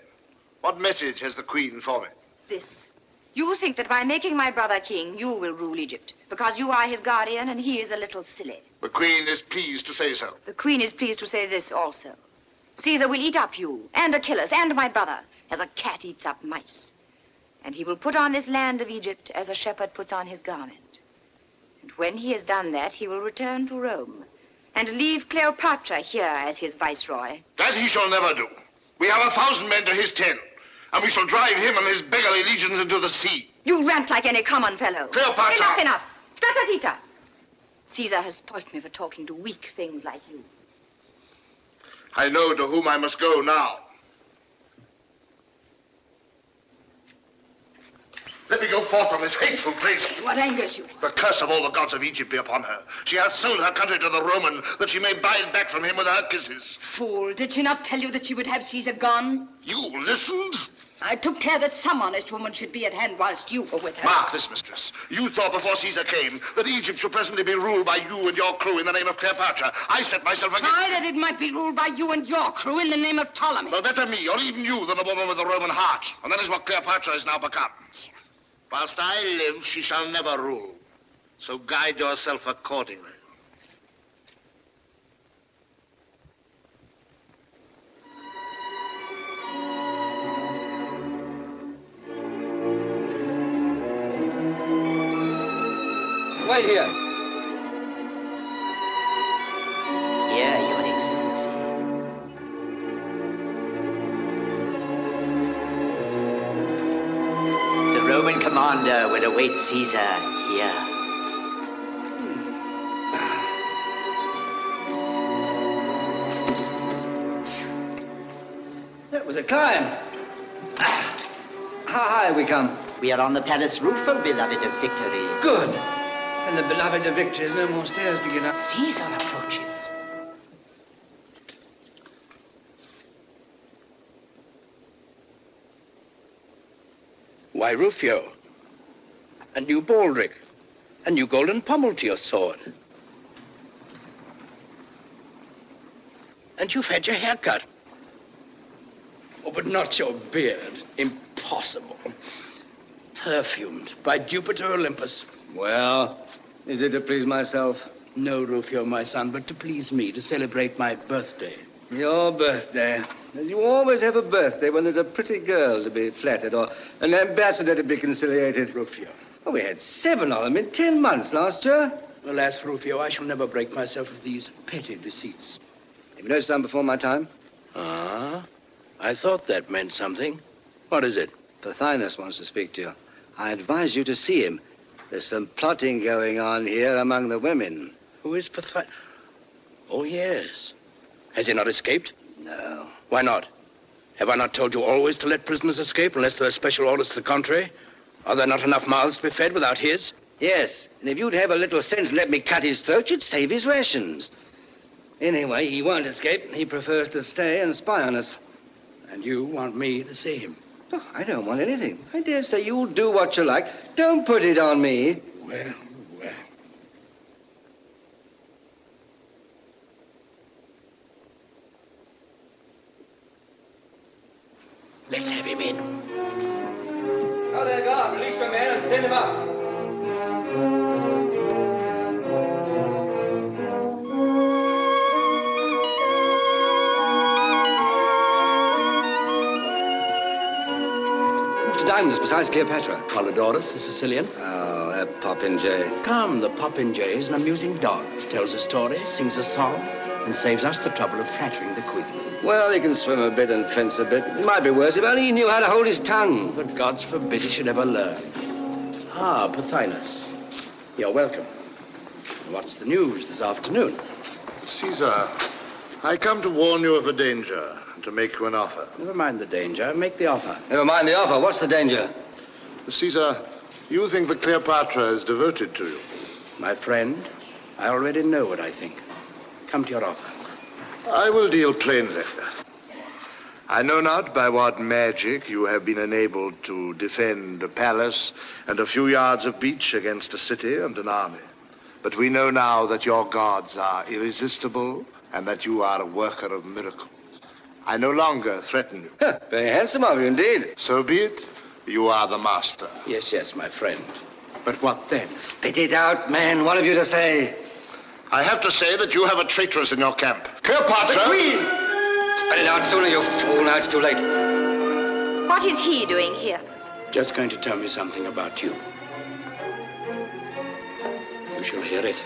Speaker 3: What message has the Queen for me?
Speaker 6: This. You think that by making my brother king, you will rule Egypt, because you are his guardian and he is a little silly.
Speaker 3: The Queen is pleased to say so.
Speaker 6: The Queen is pleased to say this also. Caesar will eat up you, and Achilles, and my brother, as a cat eats up mice. And he will put on this land of Egypt as a shepherd puts on his garment. And when he has done that, he will return to Rome and leave Cleopatra here as his viceroy.
Speaker 3: That he shall never do. We have 1,000 men to his 10, and we shall drive him and his beggarly legions into the sea.
Speaker 6: You rant like any common fellow.
Speaker 3: Cleopatra!
Speaker 6: Enough! Statatita! Caesar has spoilt me for talking to weak things like you.
Speaker 3: I know to whom I must go now. Let me go forth from this hateful place.
Speaker 6: What angers you?
Speaker 3: The curse of all the gods of Egypt be upon her. She hath sold her country to the Roman, that she may buy it back from him with her kisses.
Speaker 7: Fool, did she not tell you that she would have Caesar gone?
Speaker 3: You listened?
Speaker 7: I took care that some honest woman should be at hand whilst you were with her.
Speaker 3: Mark this, mistress. You thought before Caesar came that Egypt should presently be ruled by you and your crew in the name of Cleopatra. I set myself against...
Speaker 7: Aye, that it might be ruled by you and your crew in the name of Ptolemy.
Speaker 3: Well, better me, or even you, than a woman with a Roman heart. And that is what Cleopatra has now become. Whilst I live, she shall never rule. So guide yourself accordingly.
Speaker 16: Wait here.
Speaker 2: Here, Your Excellency. The Roman commander will await Caesar here.
Speaker 16: That was a climb. How high have we come?
Speaker 2: We are on the palace roof, O beloved of victory.
Speaker 16: Good. And the beloved of victory has no more stairs to get up.
Speaker 2: Caesar approaches.
Speaker 5: Why, Rufio, a new baldric, a new golden pommel to your sword. And you've had your hair cut. Oh, but not your beard. Impossible. Perfumed by Jupiter Olympus.
Speaker 16: Well, is it to please myself?
Speaker 5: No, Rufio, my son, but to please me, to celebrate my birthday.
Speaker 16: Your birthday. You always have a birthday when there's a pretty girl to be flattered or an ambassador to be conciliated.
Speaker 5: Rufio.
Speaker 16: Oh, we had 7 of them in 10 months last year.
Speaker 5: Alas, Rufio, I shall never break myself of these petty deceits.
Speaker 16: Have you noticed I'm before my time?
Speaker 5: Ah, I thought that meant something. What is it?
Speaker 16: Pothinus wants to speak to you. I advise you to see him. There's some plotting going on here among the women.
Speaker 5: Who is Pothinus? Oh, yes. Has he not escaped?
Speaker 16: No.
Speaker 5: Why not? Have I not told you always to let prisoners escape unless there are special orders to the contrary? Are there not enough mouths to be fed without his?
Speaker 16: Yes, and if you'd have a little sense and let me cut his throat, you'd save his rations. Anyway, he won't escape. He prefers to stay and spy on us.
Speaker 5: And you want me to see him?
Speaker 16: Oh, I don't want anything. I dare say you'll do what you like. Don't put it on me.
Speaker 5: Well. Let's have him in.
Speaker 16: Oh, there, guard. Release your man and send him up. Who's to dine with us besides Cleopatra?
Speaker 5: Polydorus, the Sicilian.
Speaker 16: Oh, that popinjay.
Speaker 5: Come, the popinjay is an amusing dog. Tells a story, sings a song, and saves us the trouble of flattering the queen.
Speaker 16: Well, he can swim a bit and fence a bit. It might be worse if only he knew how to hold his tongue.
Speaker 5: But God's forbid he should ever learn. Ah, Pothinus. You're welcome. What's the news this afternoon?
Speaker 3: Caesar, I come to warn you of a danger and to make you an offer.
Speaker 5: Never mind the danger. Make the offer.
Speaker 16: Never mind the offer. What's the danger?
Speaker 3: Caesar, you think that Cleopatra is devoted to you.
Speaker 5: My friend, I already know what I think. Come to your offer.
Speaker 3: I will deal plainly. I know not by what magic you have been enabled to defend a palace and a few yards of beach against a city and an army. But we know now that your gods are irresistible and that you are a worker of miracles. I no longer threaten you.
Speaker 16: Very handsome of you indeed.
Speaker 3: So be it. You are the master.
Speaker 5: Yes, my friend. But what then?
Speaker 16: Spit it out, man. What have you to say?
Speaker 3: I have to say that you have a traitress in your camp. Cleopatra!
Speaker 16: The queen! Spit it out sooner, you fool. Now it's too late.
Speaker 6: What is he doing here?
Speaker 5: Just going to tell me something about you. You shall hear it.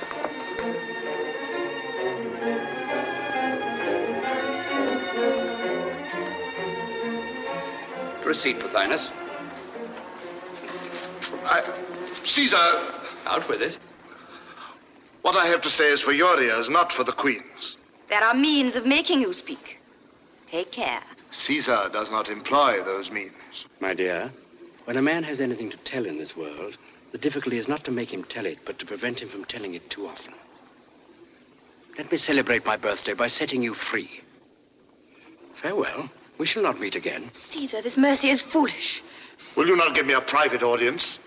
Speaker 5: Proceed, Pothinus.
Speaker 3: Caesar!
Speaker 5: Out with it.
Speaker 3: What I have to say is for your ears, not for the queen's.
Speaker 6: There are means of making you speak. Take care.
Speaker 3: Caesar does not employ those means.
Speaker 5: My dear, when a man has anything to tell in this world, the difficulty is not to make him tell it, but to prevent him from telling it too often. Let me celebrate my birthday by setting you free. Farewell. We shall not meet again.
Speaker 6: Caesar, this mercy is foolish.
Speaker 3: Will you not give me a private audience?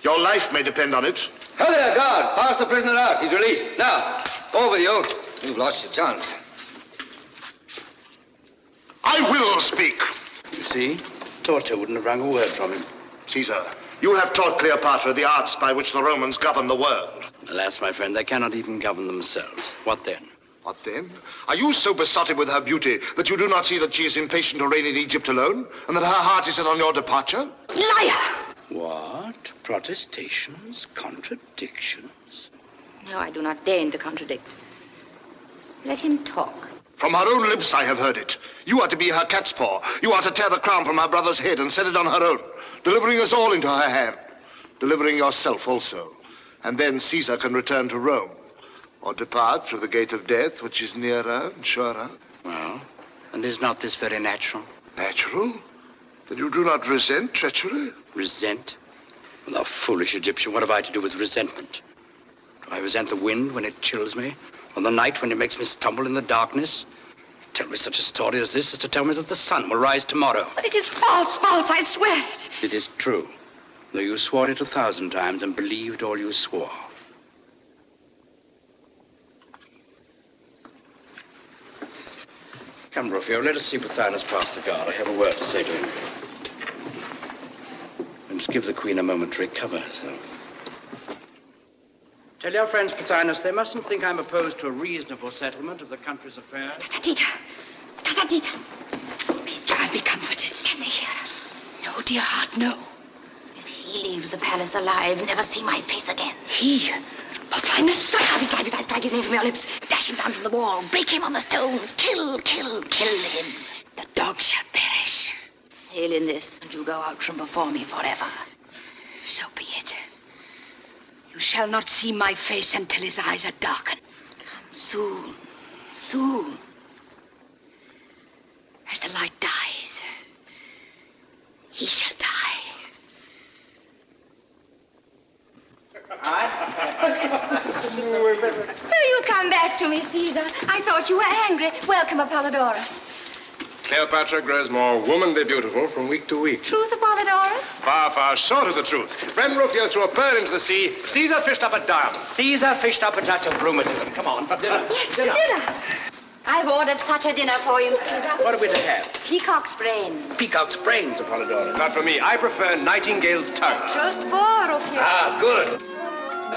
Speaker 3: Your life may depend on it.
Speaker 16: Hold there, guard. Pass the prisoner out. He's released. Now, over you. You've lost your chance.
Speaker 3: I will speak.
Speaker 5: You see, torture wouldn't have wrung a word from him.
Speaker 3: Caesar, you have taught Cleopatra the arts by which the Romans govern the world.
Speaker 5: Alas, my friend, they cannot even govern themselves. What then?
Speaker 3: What then? Are you so besotted with her beauty that you do not see that she is impatient to reign in Egypt alone, and that her heart is set on your departure?
Speaker 6: Liar!
Speaker 5: What? Protestations? Contradictions?
Speaker 6: No, I do not deign to contradict. Let him talk.
Speaker 3: From her own lips I have heard it. You are to be her cat's paw. You are to tear the crown from her brother's head and set it on her own, delivering us all into her hand, delivering yourself also. And then Caesar can return to Rome, or depart through the gate of death, which is nearer and surer.
Speaker 5: Well, and is not this very natural?
Speaker 3: Natural? That you do not resent treachery?
Speaker 5: Resent? Well, thou foolish Egyptian, what have I to do with resentment? Do I resent the wind when it chills me? Or the night when it makes me stumble in the darkness? Tell me such a story as this is to tell me that the sun will rise tomorrow.
Speaker 6: But it is false, I swear it.
Speaker 5: It is true. Though you swore it 1,000 times and believed all you swore. Come, Rufio, let us see Pothinus pass the guard. I have a word to say to him. We must give the Queen a moment to recover herself. Tell your friends, Pothinus, they mustn't think I'm opposed to a reasonable settlement of the country's affairs.
Speaker 7: Tatatita! Tatatita! Please try and be comforted. Can they hear us? No, dear heart, no.
Speaker 6: If he leaves the palace alive, never see my face again.
Speaker 7: He? Pothinus?
Speaker 6: Strike out his life, I strike his name from your lips. Dash him down from the wall. Break him on the stones. Kill him.
Speaker 7: The dog shall perish.
Speaker 6: Hail in this, and you go out from before me forever.
Speaker 7: So be it. You shall not see my face until his eyes are darkened.
Speaker 6: Come soon.
Speaker 7: As the light dies, he shall die.
Speaker 6: So you come back to me, Caesar. I thought you were angry. Welcome, Apollodorus.
Speaker 18: Cleopatra grows more womanly beautiful from week to week.
Speaker 6: Truth, Apollodorus?
Speaker 18: Far, far short of the truth. Friend Rufio threw a pearl into the sea. Caesar fished up a diamond.
Speaker 17: Caesar fished up a touch of rheumatism. Come on, for dinner.
Speaker 6: Yes, dinner. I've ordered such a dinner for you, Caesar.
Speaker 17: What are we to have?
Speaker 6: Peacock's brains.
Speaker 17: Peacock's brains, Apollodorus.
Speaker 18: Not for me. I prefer Nightingale's tongue.
Speaker 6: Roast boar, Rufio.
Speaker 17: Ah, good.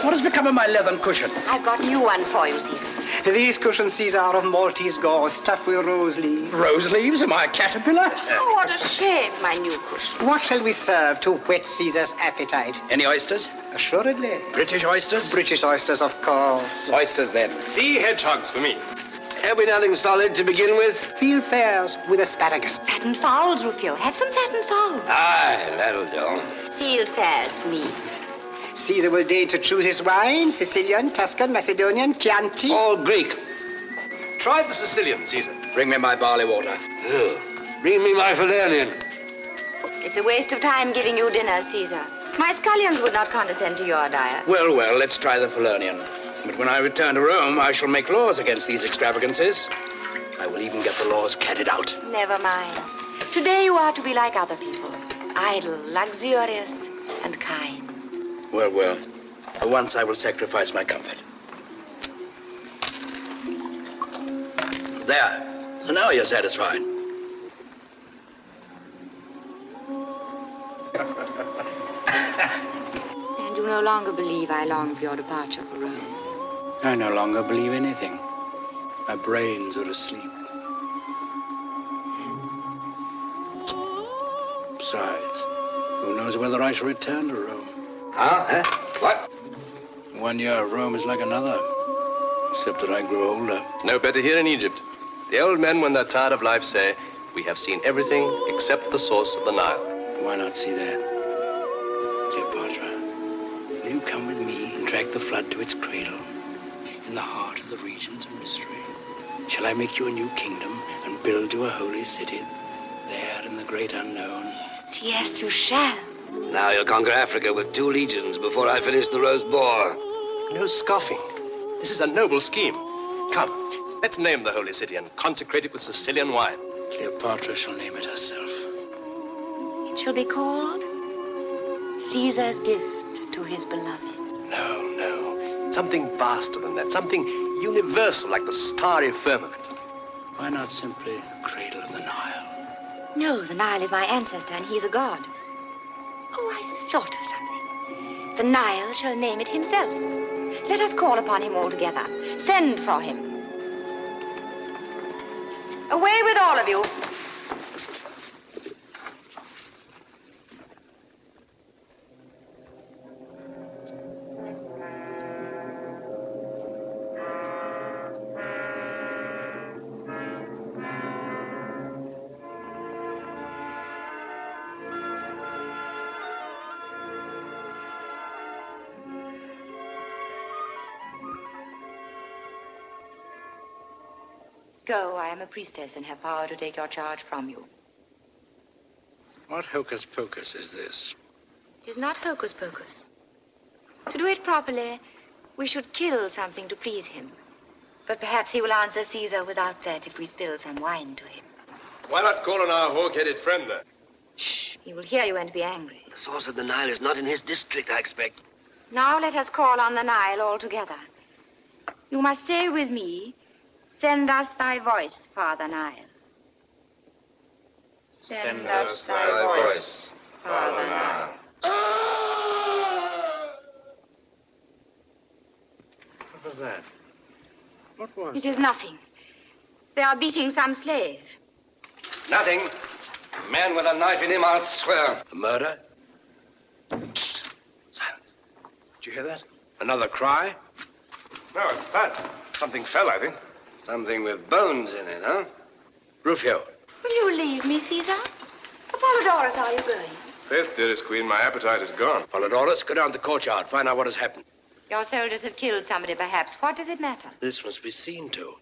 Speaker 17: What has become of my leathern cushion?
Speaker 6: I've got new ones for you, Caesar.
Speaker 11: These cushions, Caesar, are of Maltese gauze stuffed with rose leaves.
Speaker 17: Rose leaves? Am I a caterpillar?
Speaker 6: Oh, what a shame, my new cushion.
Speaker 11: What shall we serve to whet Caesar's appetite?
Speaker 17: Any oysters?
Speaker 11: Assuredly.
Speaker 17: British oysters?
Speaker 11: British oysters, of course.
Speaker 17: Oysters, then.
Speaker 18: Sea hedgehogs for me.
Speaker 16: Have we nothing solid to begin with?
Speaker 11: Field fares with asparagus.
Speaker 6: Fattened fowls, Rufio. Have some fattened fowls.
Speaker 16: Aye, that'll do.
Speaker 6: Field fares for me.
Speaker 11: Caesar will deign to choose his wine, Sicilian, Tuscan, Macedonian, Chianti.
Speaker 16: All Greek.
Speaker 18: Try the Sicilian, Caesar.
Speaker 17: Bring me my barley water.
Speaker 16: Bring me my Falernian.
Speaker 6: It's a waste of time giving you dinner, Caesar. My scullions would not condescend to your diet.
Speaker 5: Well, let's try the Falernian. But when I return to Rome, I shall make laws against these extravagances. I will even get the laws carried out.
Speaker 6: Never mind. Today you are to be like other people. Idle, luxurious, and kind.
Speaker 5: Well. For once I will sacrifice my comfort. There. So now you're satisfied.
Speaker 6: And you no longer believe I long for your departure for Rome.
Speaker 5: I no longer believe anything. My brains are asleep. Besides, who knows whether I shall return to Rome?
Speaker 16: Huh? What?
Speaker 5: 1 year of Rome is like another, except that I grow older.
Speaker 10: It's no better here in Egypt. The old men, when they're tired of life, say, we have seen everything except the source of the Nile.
Speaker 5: Why not see that? Cleopatra, will you come with me and drag the flood to its cradle, in the heart of the regions of mystery? Shall I make you a new kingdom and build you a holy city there in the great unknown?
Speaker 6: Yes, you shall.
Speaker 16: Now you'll conquer Africa with 2 legions before I finish the roast boar.
Speaker 10: No scoffing. This is a noble scheme. Come, let's name the holy city and consecrate it with Sicilian wine.
Speaker 5: Cleopatra shall name it herself.
Speaker 6: It shall be called Caesar's gift to his beloved.
Speaker 10: No. Something vaster than that. Something universal like the starry firmament.
Speaker 5: Why not simply cradle of the Nile?
Speaker 6: No, the Nile is my ancestor and he's a god. Oh, I just thought of something. The Nile shall name it himself. Let us call upon him all together. Send for him. Away with all of you. Go, I am a priestess and have power to take your charge from you.
Speaker 5: What hocus pocus is this?
Speaker 6: It is not hocus pocus. To do it properly, we should kill something to please him. But perhaps he will answer Caesar without that if we spill some wine to him.
Speaker 18: Why not call on our hawk-headed friend there?
Speaker 6: Shh. He will hear you and be angry.
Speaker 16: The source of the Nile is not in his district, I expect.
Speaker 6: Now let us call on the Nile all together. You must say with me, send us thy voice, Father Nile. Send us thy voice, Father Nile.
Speaker 15: What was that? What was
Speaker 6: It is nothing. They are beating some slave.
Speaker 16: Nothing. A man with a knife in him, I'll swear. A murder?
Speaker 18: Silence. Did you hear that?
Speaker 16: Another cry?
Speaker 18: No, it's that. Something fell, I think.
Speaker 16: Something with bones in it, huh? Rufio.
Speaker 6: Will you leave me, Caesar? Apollodorus, are you going?
Speaker 18: Faith, dearest queen, my appetite is gone.
Speaker 16: Apollodorus, go down to the courtyard. Find out what has happened.
Speaker 6: Your soldiers have killed somebody, perhaps. What does it matter?
Speaker 15: This must be seen to.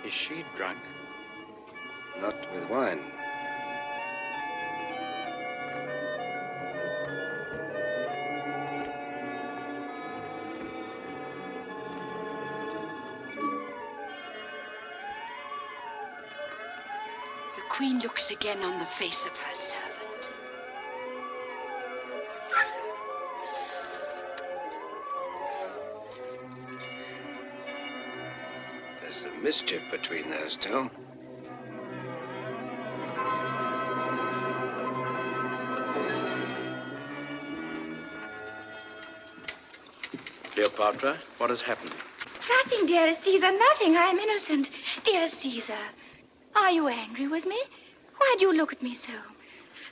Speaker 15: Is she drunk?
Speaker 16: Not with wine.
Speaker 7: The queen looks again on the face of her servant.
Speaker 16: There's some mischief between those two.
Speaker 15: Cleopatra, what has happened?
Speaker 6: Nothing, dearest Caesar, nothing. I am innocent. Dear Caesar, are you angry with me? Why do you look at me so?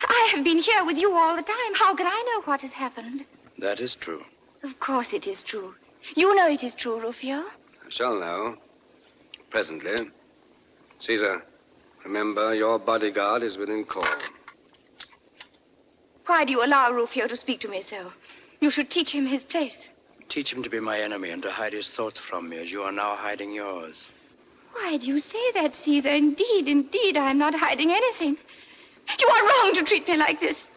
Speaker 6: I have been here with you all the time. How can I know what has happened?
Speaker 15: That is true.
Speaker 6: Of course it is true. You know it is true, Rufio.
Speaker 16: I shall know. Presently. Caesar, remember, your bodyguard is within call.
Speaker 6: Why do you allow Rufio to speak to me so? You should teach him his place.
Speaker 15: Teach him to be my enemy and to hide his thoughts from me as you are now hiding yours.
Speaker 6: Why do you say that, Caesar? Indeed, I am not hiding anything. You are wrong to treat me like this.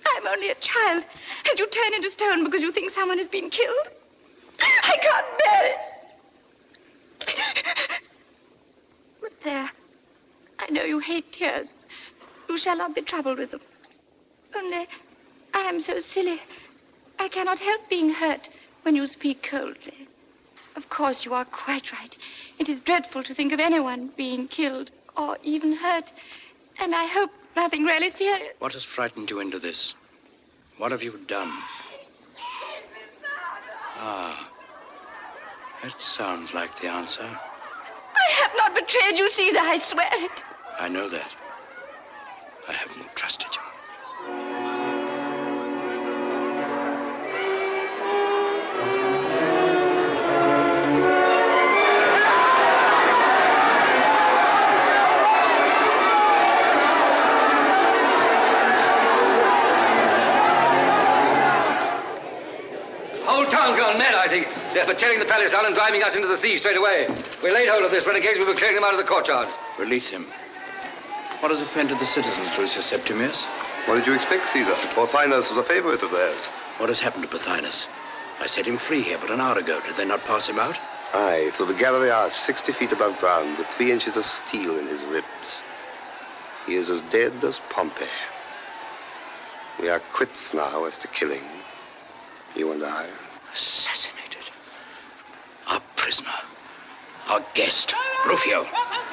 Speaker 6: I'm only a child, and you turn into stone because you think someone has been killed. I can't bear it. But there, I know you hate tears. You shall not be troubled with them. Only, I am so silly. I cannot help being hurt when you speak coldly. Of course, you are quite right. It is dreadful to think of anyone being killed or even hurt. And I hope nothing really serious.
Speaker 15: What has frightened you into this? What have you done? Ah, that sounds like the answer.
Speaker 6: I have not betrayed you, Caesar, I swear it.
Speaker 15: I know that. I haven't trusted you.
Speaker 16: Town's gone mad, I think. They're for tearing the palace down and driving us into the sea straight away. We laid hold of this renegades. We were clearing them out of the courtyard.
Speaker 15: Release him. What has offended the citizens, Lucius Septimius?
Speaker 12: What did you expect, Caesar? Pothinus was a favorite of theirs.
Speaker 15: What has happened to Pothinus? I set him free here but an hour ago. Did they not pass him out?
Speaker 12: Aye, through the gallery arch, 60 feet above ground, with 3 inches of steel in his ribs. He is as dead as Pompey. We are quits now as to killing. You and I.
Speaker 16: Assassinated. Our prisoner. Our guest. Rufio.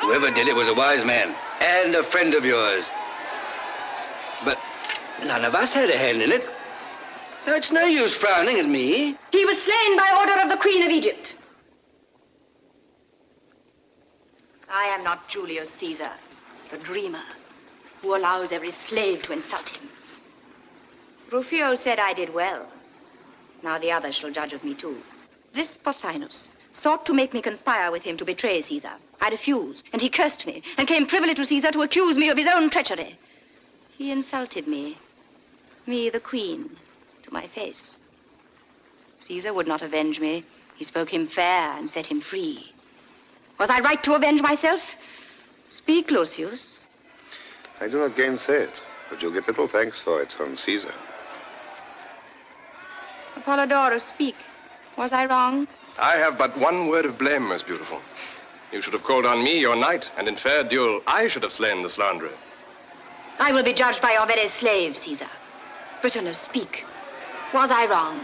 Speaker 16: Whoever did it was a wise man. And a friend of yours. But none of us had a hand in it. No, it's no use frowning at me.
Speaker 6: He was slain by order of the Queen of Egypt. I am not Julius Caesar, the dreamer, who allows every slave to insult him. Rufio said I did well. Now the others shall judge of me, too. This Pothinus sought to make me conspire with him to betray Caesar. I refused, and he cursed me, and came privily to Caesar to accuse me of his own treachery. He insulted me, the queen, to my face. Caesar would not avenge me. He spoke him fair and set him free. Was I right to avenge myself? Speak, Lucius.
Speaker 12: I do not gainsay it. But you'll get little thanks for it from Caesar.
Speaker 7: Apollodorus, speak. Was I wrong?
Speaker 18: I have but one word of blame, most beautiful. You should have called on me, your knight, and in fair duel, I should have slain the slanderer.
Speaker 6: I will be judged by your very slave, Caesar. Britanus, speak. Was I wrong?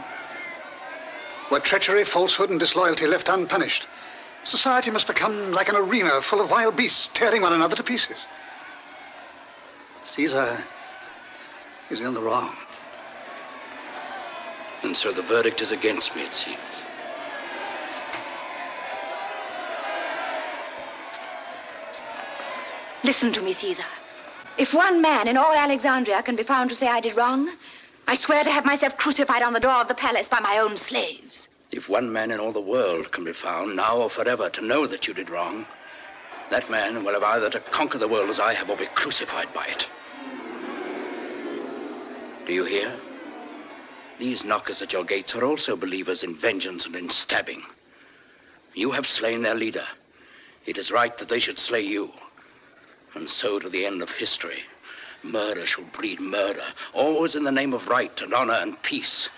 Speaker 13: Were treachery, falsehood, and disloyalty left unpunished, society must become like an arena full of wild beasts tearing one another to pieces. Caesar is in the wrong.
Speaker 16: And so the verdict is against me, it seems.
Speaker 6: Listen to me, Caesar. If one man in all Alexandria can be found to say I did wrong, I swear to have myself crucified on the door of the palace by my own slaves.
Speaker 16: If one man in all the world can be found, now or forever, to know that you did wrong, that man will have either to conquer the world as I have or be crucified by it. Do you hear? These knockers at your gates are also believers in vengeance and in stabbing. You have slain their leader. It is right that they should slay you. And so to the end of history. Murder shall breed murder, always in the name of right and honor and peace,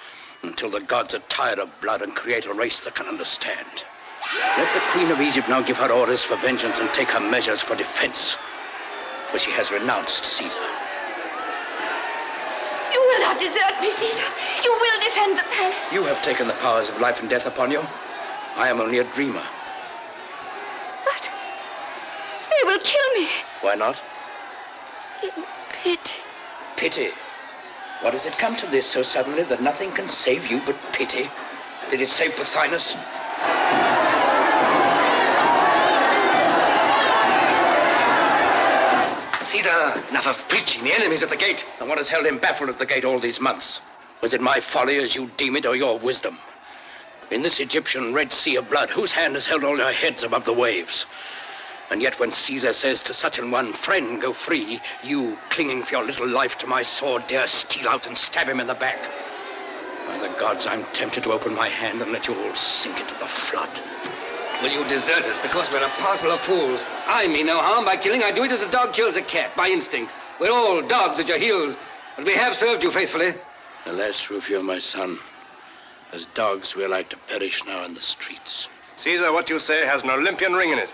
Speaker 16: until the gods are tired of blood and create a race that can understand. Let the Queen of Egypt now give her orders for vengeance and take her measures for defense, for she has renounced Caesar.
Speaker 7: You will not desert me, Caesar. You will defend the palace.
Speaker 16: You have taken the powers of life and death upon you. I am only a dreamer.
Speaker 7: But they will kill me.
Speaker 16: Why not?
Speaker 7: In pity.
Speaker 16: Pity? What has it come to this so suddenly that nothing can save you but pity? Did it save Pothinus?
Speaker 18: Caesar, enough of preaching. The enemy's at the gate.
Speaker 16: And what has held him baffled at the gate all these months? Was it my folly as you deem it, or your wisdom? In this Egyptian Red Sea of blood, whose hand has held all your heads above the waves? And yet when Caesar says to such an one, friend, go free, you, clinging for your little life to my sword, dare steal out and stab him in the back. By the gods, I'm tempted to open my hand and let you all sink into the flood.
Speaker 18: Will you desert us because we're a parcel of fools? I mean no harm by killing. I do it as a dog kills a cat, by instinct. We're all dogs at your heels, but we have served you faithfully.
Speaker 16: Alas, Rufio, my son, as dogs we're like to perish now in the streets.
Speaker 18: Caesar, what you say has an Olympian ring in it.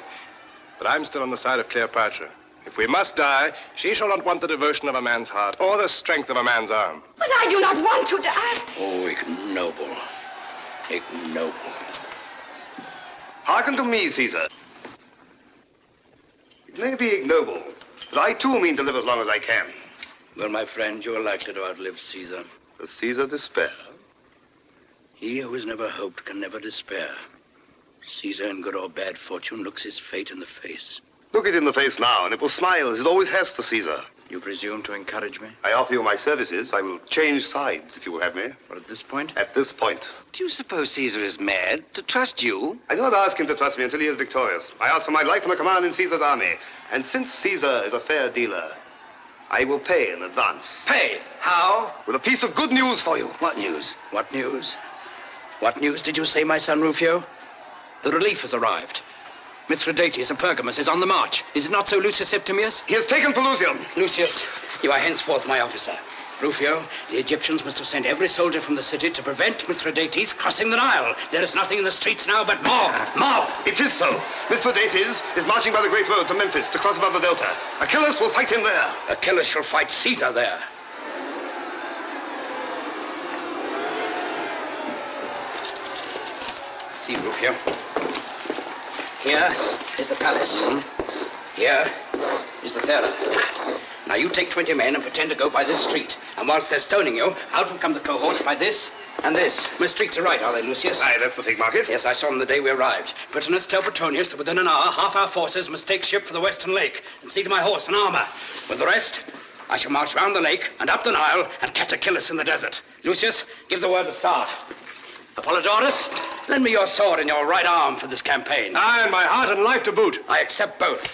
Speaker 18: But I'm still on the side of Cleopatra. If we must die, she shall not want the devotion of a man's heart or the strength of a man's arm.
Speaker 7: But I do not want to die.
Speaker 16: Oh, ignoble. Ignoble.
Speaker 12: Hearken to me, Caesar. It may be ignoble, but I too mean to live as long as I can.
Speaker 16: Well, my friend, you are likely to outlive Caesar.
Speaker 12: Does Caesar despair?
Speaker 16: He who has never hoped can never despair. Caesar, in good or bad fortune, looks his fate in the face.
Speaker 12: Look it in the face now, and it will smile as it always has to Caesar.
Speaker 16: You presume to encourage me?
Speaker 12: I offer you my services. I will change sides, if you will have me.
Speaker 16: But at this point?
Speaker 12: At this point.
Speaker 16: Do you suppose Caesar is mad to trust you?
Speaker 12: I do not ask him to trust me until he is victorious. I ask for my life and a command in Caesar's army. And since Caesar is a fair dealer, I will pay in advance.
Speaker 16: Pay? How?
Speaker 12: With a piece of good news for you.
Speaker 16: What news? What news? What news did you say, my son Rufio? The relief has arrived. Mithridates and Pergamus is on the march. Is it not so, Lucius Septimius?
Speaker 12: He has taken Pelusium.
Speaker 16: Lucius, you are henceforth my officer. Rufio, the Egyptians must have sent every soldier from the city to prevent Mithridates crossing the Nile. There is nothing in the streets now but mob.
Speaker 12: It is so. Mithridates is marching by the great road to Memphis to cross above the Delta. Achilles will fight him there.
Speaker 16: Achilles shall fight Caesar there. See, Rufio. Here is the palace. Here is the theater. Now you take 20 men and pretend to go by this street. And whilst they're stoning you, out will come the cohorts by this and this. My streets are right, are they, Lucius?
Speaker 12: Aye, that's the Fig Market.
Speaker 16: Yes, I saw them the day we arrived. Britanus, tell Petronius that within an hour, half our forces must take ship for the Western Lake and see to my horse and armor. With the rest, I shall march round the lake and up the Nile and catch Achilles in the desert. Lucius, give the word to start. Apollodorus, lend me your sword and your right arm for this campaign.
Speaker 18: Aye, and my heart and life to boot.
Speaker 16: I accept both.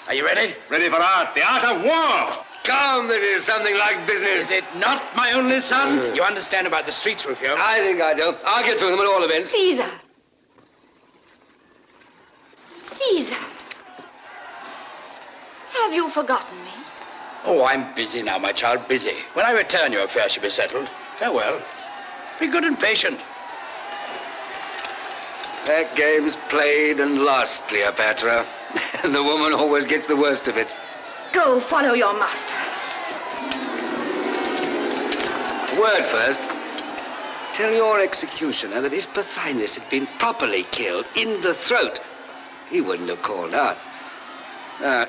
Speaker 16: Are you ready?
Speaker 18: Ready for art, the art of war. Come, this is something like business.
Speaker 16: Is it not, my only son? You understand about the streets, Rufio?
Speaker 18: I think I do. I'll get through them at all events.
Speaker 7: Caesar. Caesar. Have you forgotten me?
Speaker 16: Oh, I'm busy now, my child, busy. When I return, your affair shall be settled. Farewell. Be good and patient. That game's played and lost, Cleopatra. And the woman always gets the worst of it.
Speaker 7: Go, follow your master.
Speaker 16: A word first. Tell your executioner that if Pothinus had been properly killed in the throat, he wouldn't have called out.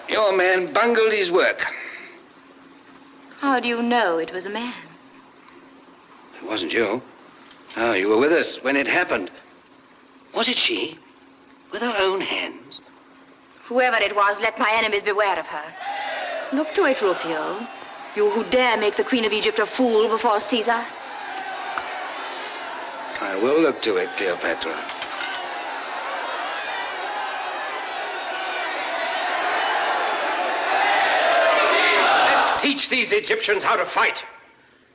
Speaker 16: Your man bungled his work.
Speaker 6: How do you know it was a man?
Speaker 16: It wasn't you. Oh, you were with us when it happened. Was it she? With her own hands?
Speaker 6: Whoever it was, let my enemies beware of her. Look to it, Rufio. You who dare make the Queen of Egypt a fool before Caesar.
Speaker 16: I will look to it, Cleopatra.
Speaker 15: Let's teach these Egyptians how to fight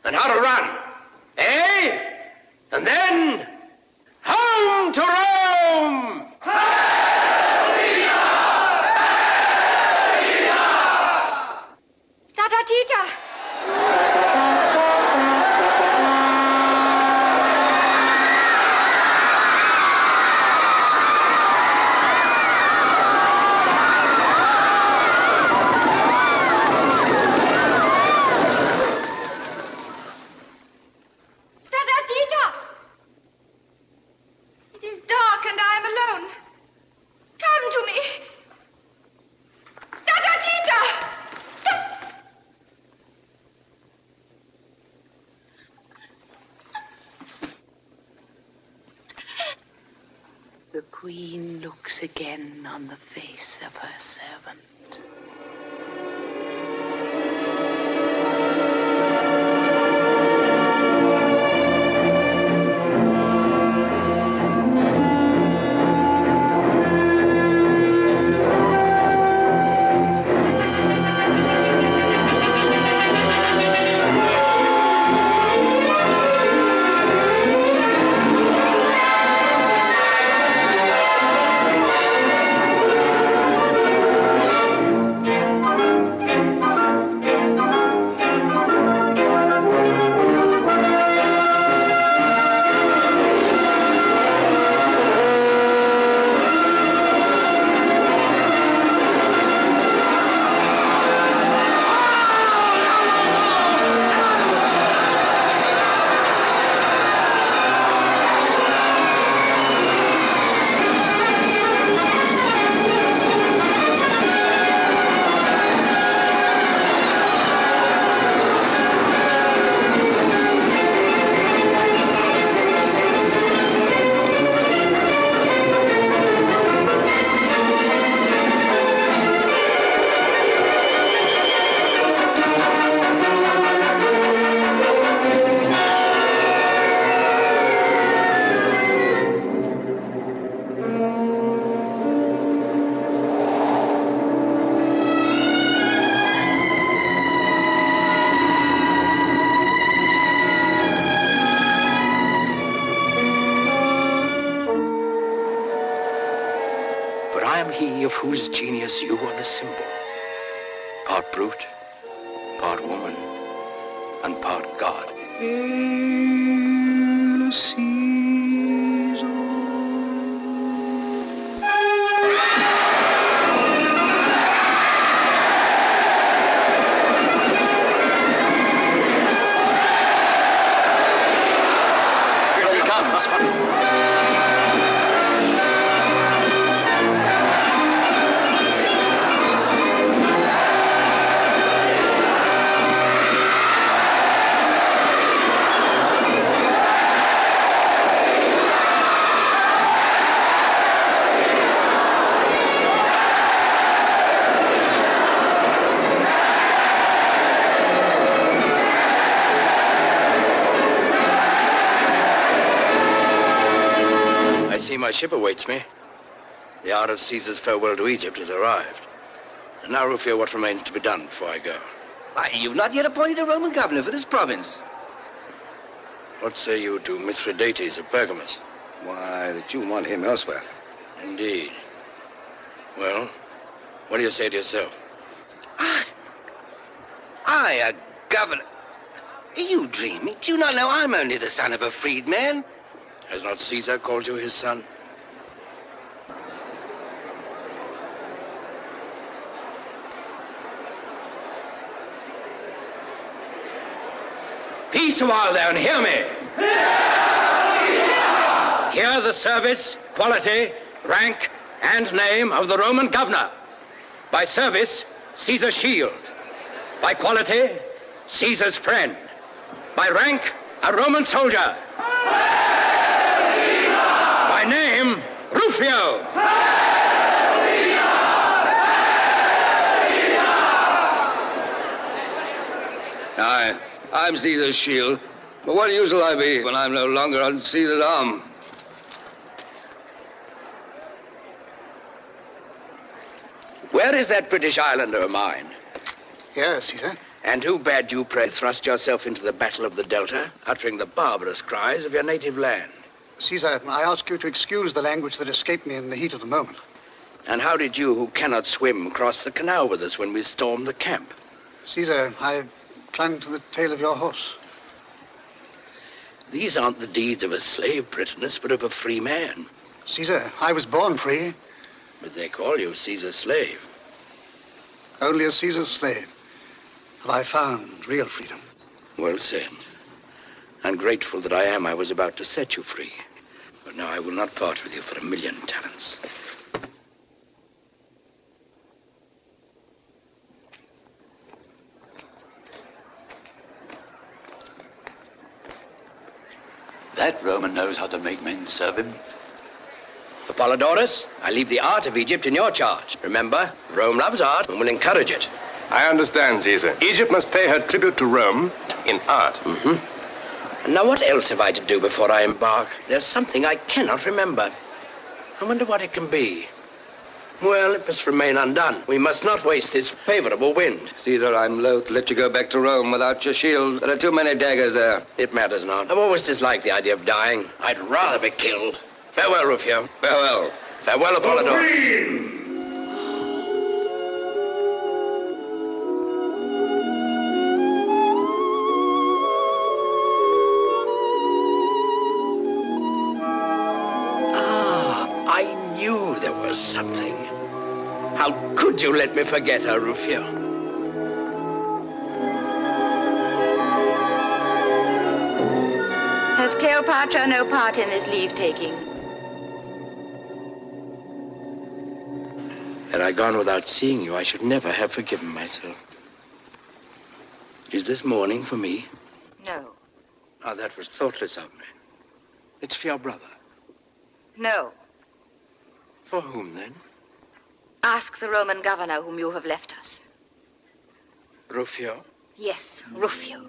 Speaker 15: and how to run. Eh? And then, home to Rome!
Speaker 7: Tita!
Speaker 21: The queen looks again on the face of her servant.
Speaker 5: Of whose genius you are the symbol. Part brute, part woman, and part God.
Speaker 1: Here he comes.
Speaker 16: I see my ship awaits me. The hour of Caesar's farewell to Egypt has arrived. And now, Rufio, what remains to be done before I go?
Speaker 21: Why, you've not yet appointed a Roman governor for this province.
Speaker 16: What say you to Mithridates of Pergamus?
Speaker 12: Why, that you want him elsewhere.
Speaker 16: Indeed. Well, what do you say to yourself? I, a governor? Are you dreaming? Do you not know I'm only the son of a freedman?
Speaker 5: Has not Caesar called you his son?
Speaker 17: Peace a while there and hear me. Hear the service, quality, rank, and name of the Roman governor. By service, Caesar's shield. By quality, Caesar's friend. By rank, a Roman soldier. By name, Rufio.
Speaker 16: I'm Caesar's shield. But what use will I be when I'm no longer on Caesar's arm?
Speaker 5: Where is that British islander of mine?
Speaker 13: Here, Caesar.
Speaker 5: And who bade you, pray, thrust yourself into the battle of the Delta, uttering the barbarous cries of your native land?
Speaker 13: Caesar, I ask you to excuse the language that escaped me in the heat of the moment.
Speaker 5: And how did you, who cannot swim, cross the canal with us when we stormed the camp?
Speaker 13: Caesar, I clung to the tail of your horse.
Speaker 5: These aren't the deeds of a slave, Britannicus, but of a free man.
Speaker 13: Caesar, I was born free.
Speaker 5: But they call you Caesar's slave.
Speaker 13: Only as Caesar's slave have I found real freedom.
Speaker 5: Well said. Ungrateful that I am, I was about to set you free. But now I will not part with you for 1,000,000 talents.
Speaker 4: That Roman knows how to make men serve him.
Speaker 5: Apollodorus, I leave the art of Egypt in your charge. Remember, Rome loves art and will encourage it.
Speaker 18: I understand, Caesar. Egypt must pay her tribute to Rome in art.
Speaker 5: And now what else have I to do before I embark? There's something I cannot remember. I wonder what it can be. Well, it must remain undone. We must not waste this favorable wind.
Speaker 16: Caesar, I'm loath to let you go back to Rome without your shield. There are too many daggers there.
Speaker 5: It matters not. I've always disliked the idea of dying. I'd rather be killed. Farewell, Rufio.
Speaker 16: Farewell.
Speaker 5: Farewell, Apollodorus. I knew there was something. How could you let me forget her, Rufio?
Speaker 6: Has Cleopatra no part in this leave-taking?
Speaker 5: Had I gone without seeing you, I should never have forgiven myself. Is this mourning for me?
Speaker 6: No.
Speaker 5: Oh, that was thoughtless of me. It's for your brother.
Speaker 6: No.
Speaker 5: For whom, then?
Speaker 6: Ask the Roman governor whom you have left us.
Speaker 5: Rufio?
Speaker 6: Yes, Rufio.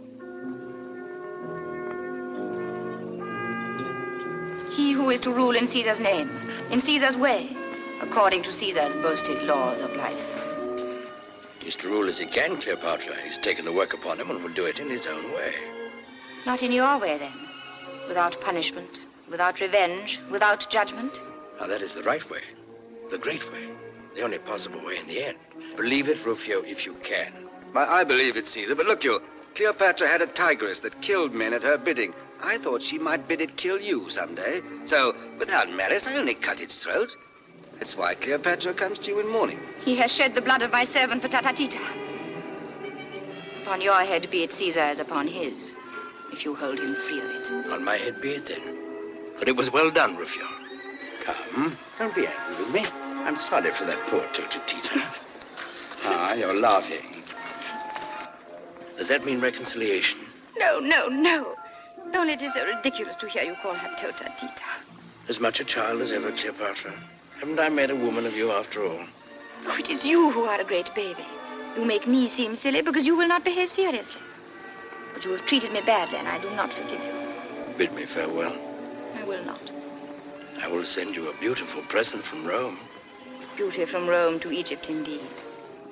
Speaker 6: He who is to rule in Caesar's name, in Caesar's way, according to Caesar's boasted laws of life.
Speaker 5: He's to rule as he can, Cleopatra. He's taken the work upon him and will do it in his own way.
Speaker 6: Not in your way, then. Without punishment, without revenge, without judgment.
Speaker 5: Now, that is the right way, the great way, the only possible way in the end. Believe it, Rufio, if you can.
Speaker 16: I believe it, Caesar, but look you, Cleopatra had a tigress that killed men at her bidding. I thought she might bid it kill you someday. So, without malice, I only cut its throat. That's why Cleopatra comes to you in mourning.
Speaker 6: He has shed the blood of my servant Patatatita. Upon your head be it, Caesar, as upon his, if you hold him free of it.
Speaker 5: On my head be it, then. But it was well done, Rufio. Come, don't be angry with me. I'm sorry for that poor Tita. Ah, you're laughing. Does that mean reconciliation?
Speaker 6: No, no, no. Only it is so ridiculous to hear you call her Tota Tita.
Speaker 5: As much a child as ever, Cleopatra. Haven't I made a woman of you after all?
Speaker 6: Oh, it is you who are a great baby. You make me seem silly because you will not behave seriously. But you have treated me badly, and I do not forgive you.
Speaker 5: Bid me farewell.
Speaker 6: I will not.
Speaker 5: I will send you a beautiful present from Rome.
Speaker 6: Beauty from Rome to Egypt, indeed.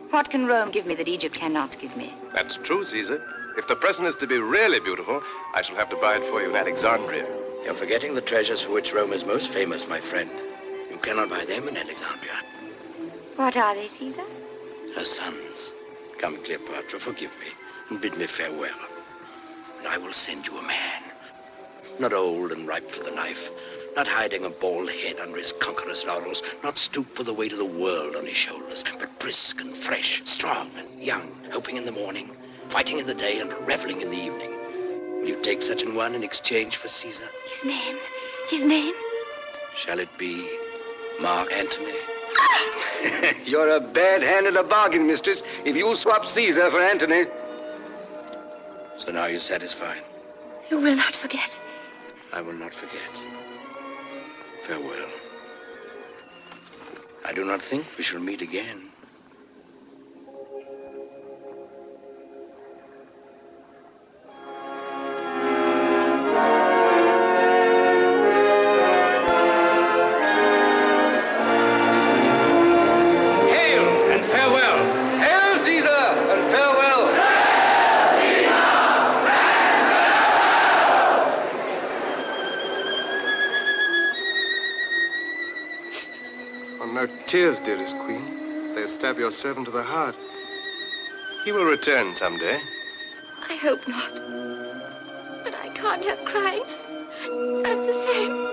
Speaker 6: What can Rome give me that Egypt cannot give me?
Speaker 18: That's true, Caesar. If the present is to be really beautiful, I shall have to buy it for you in Alexandria.
Speaker 5: You're forgetting the treasures for which Rome is most famous, my friend. You cannot buy them in Alexandria.
Speaker 6: What are they, Caesar?
Speaker 5: Her sons. Come, Cleopatra, forgive me.
Speaker 16: and bid me farewell. And I will send you a man. Not old and ripe for the knife, not hiding a bald head under his conqueror's laurels, not stooped for the weight of the world on his shoulders, but brisk and fresh, strong and young, hoping in the morning, fighting in the day, and reveling in the evening. Will you take such an one in exchange for Caesar?
Speaker 6: His name? His name?
Speaker 16: Shall it be Mark Antony? You're a bad hand at a bargain, mistress, if you'll swap Caesar for Antony. So now you're satisfied?
Speaker 6: You will not forget.
Speaker 16: I will not forget. Farewell. I do not think we shall meet again.
Speaker 18: No tears, dearest queen. They stab your servant to the heart. He will return someday.
Speaker 6: I hope not. But I can't help crying. Just the same.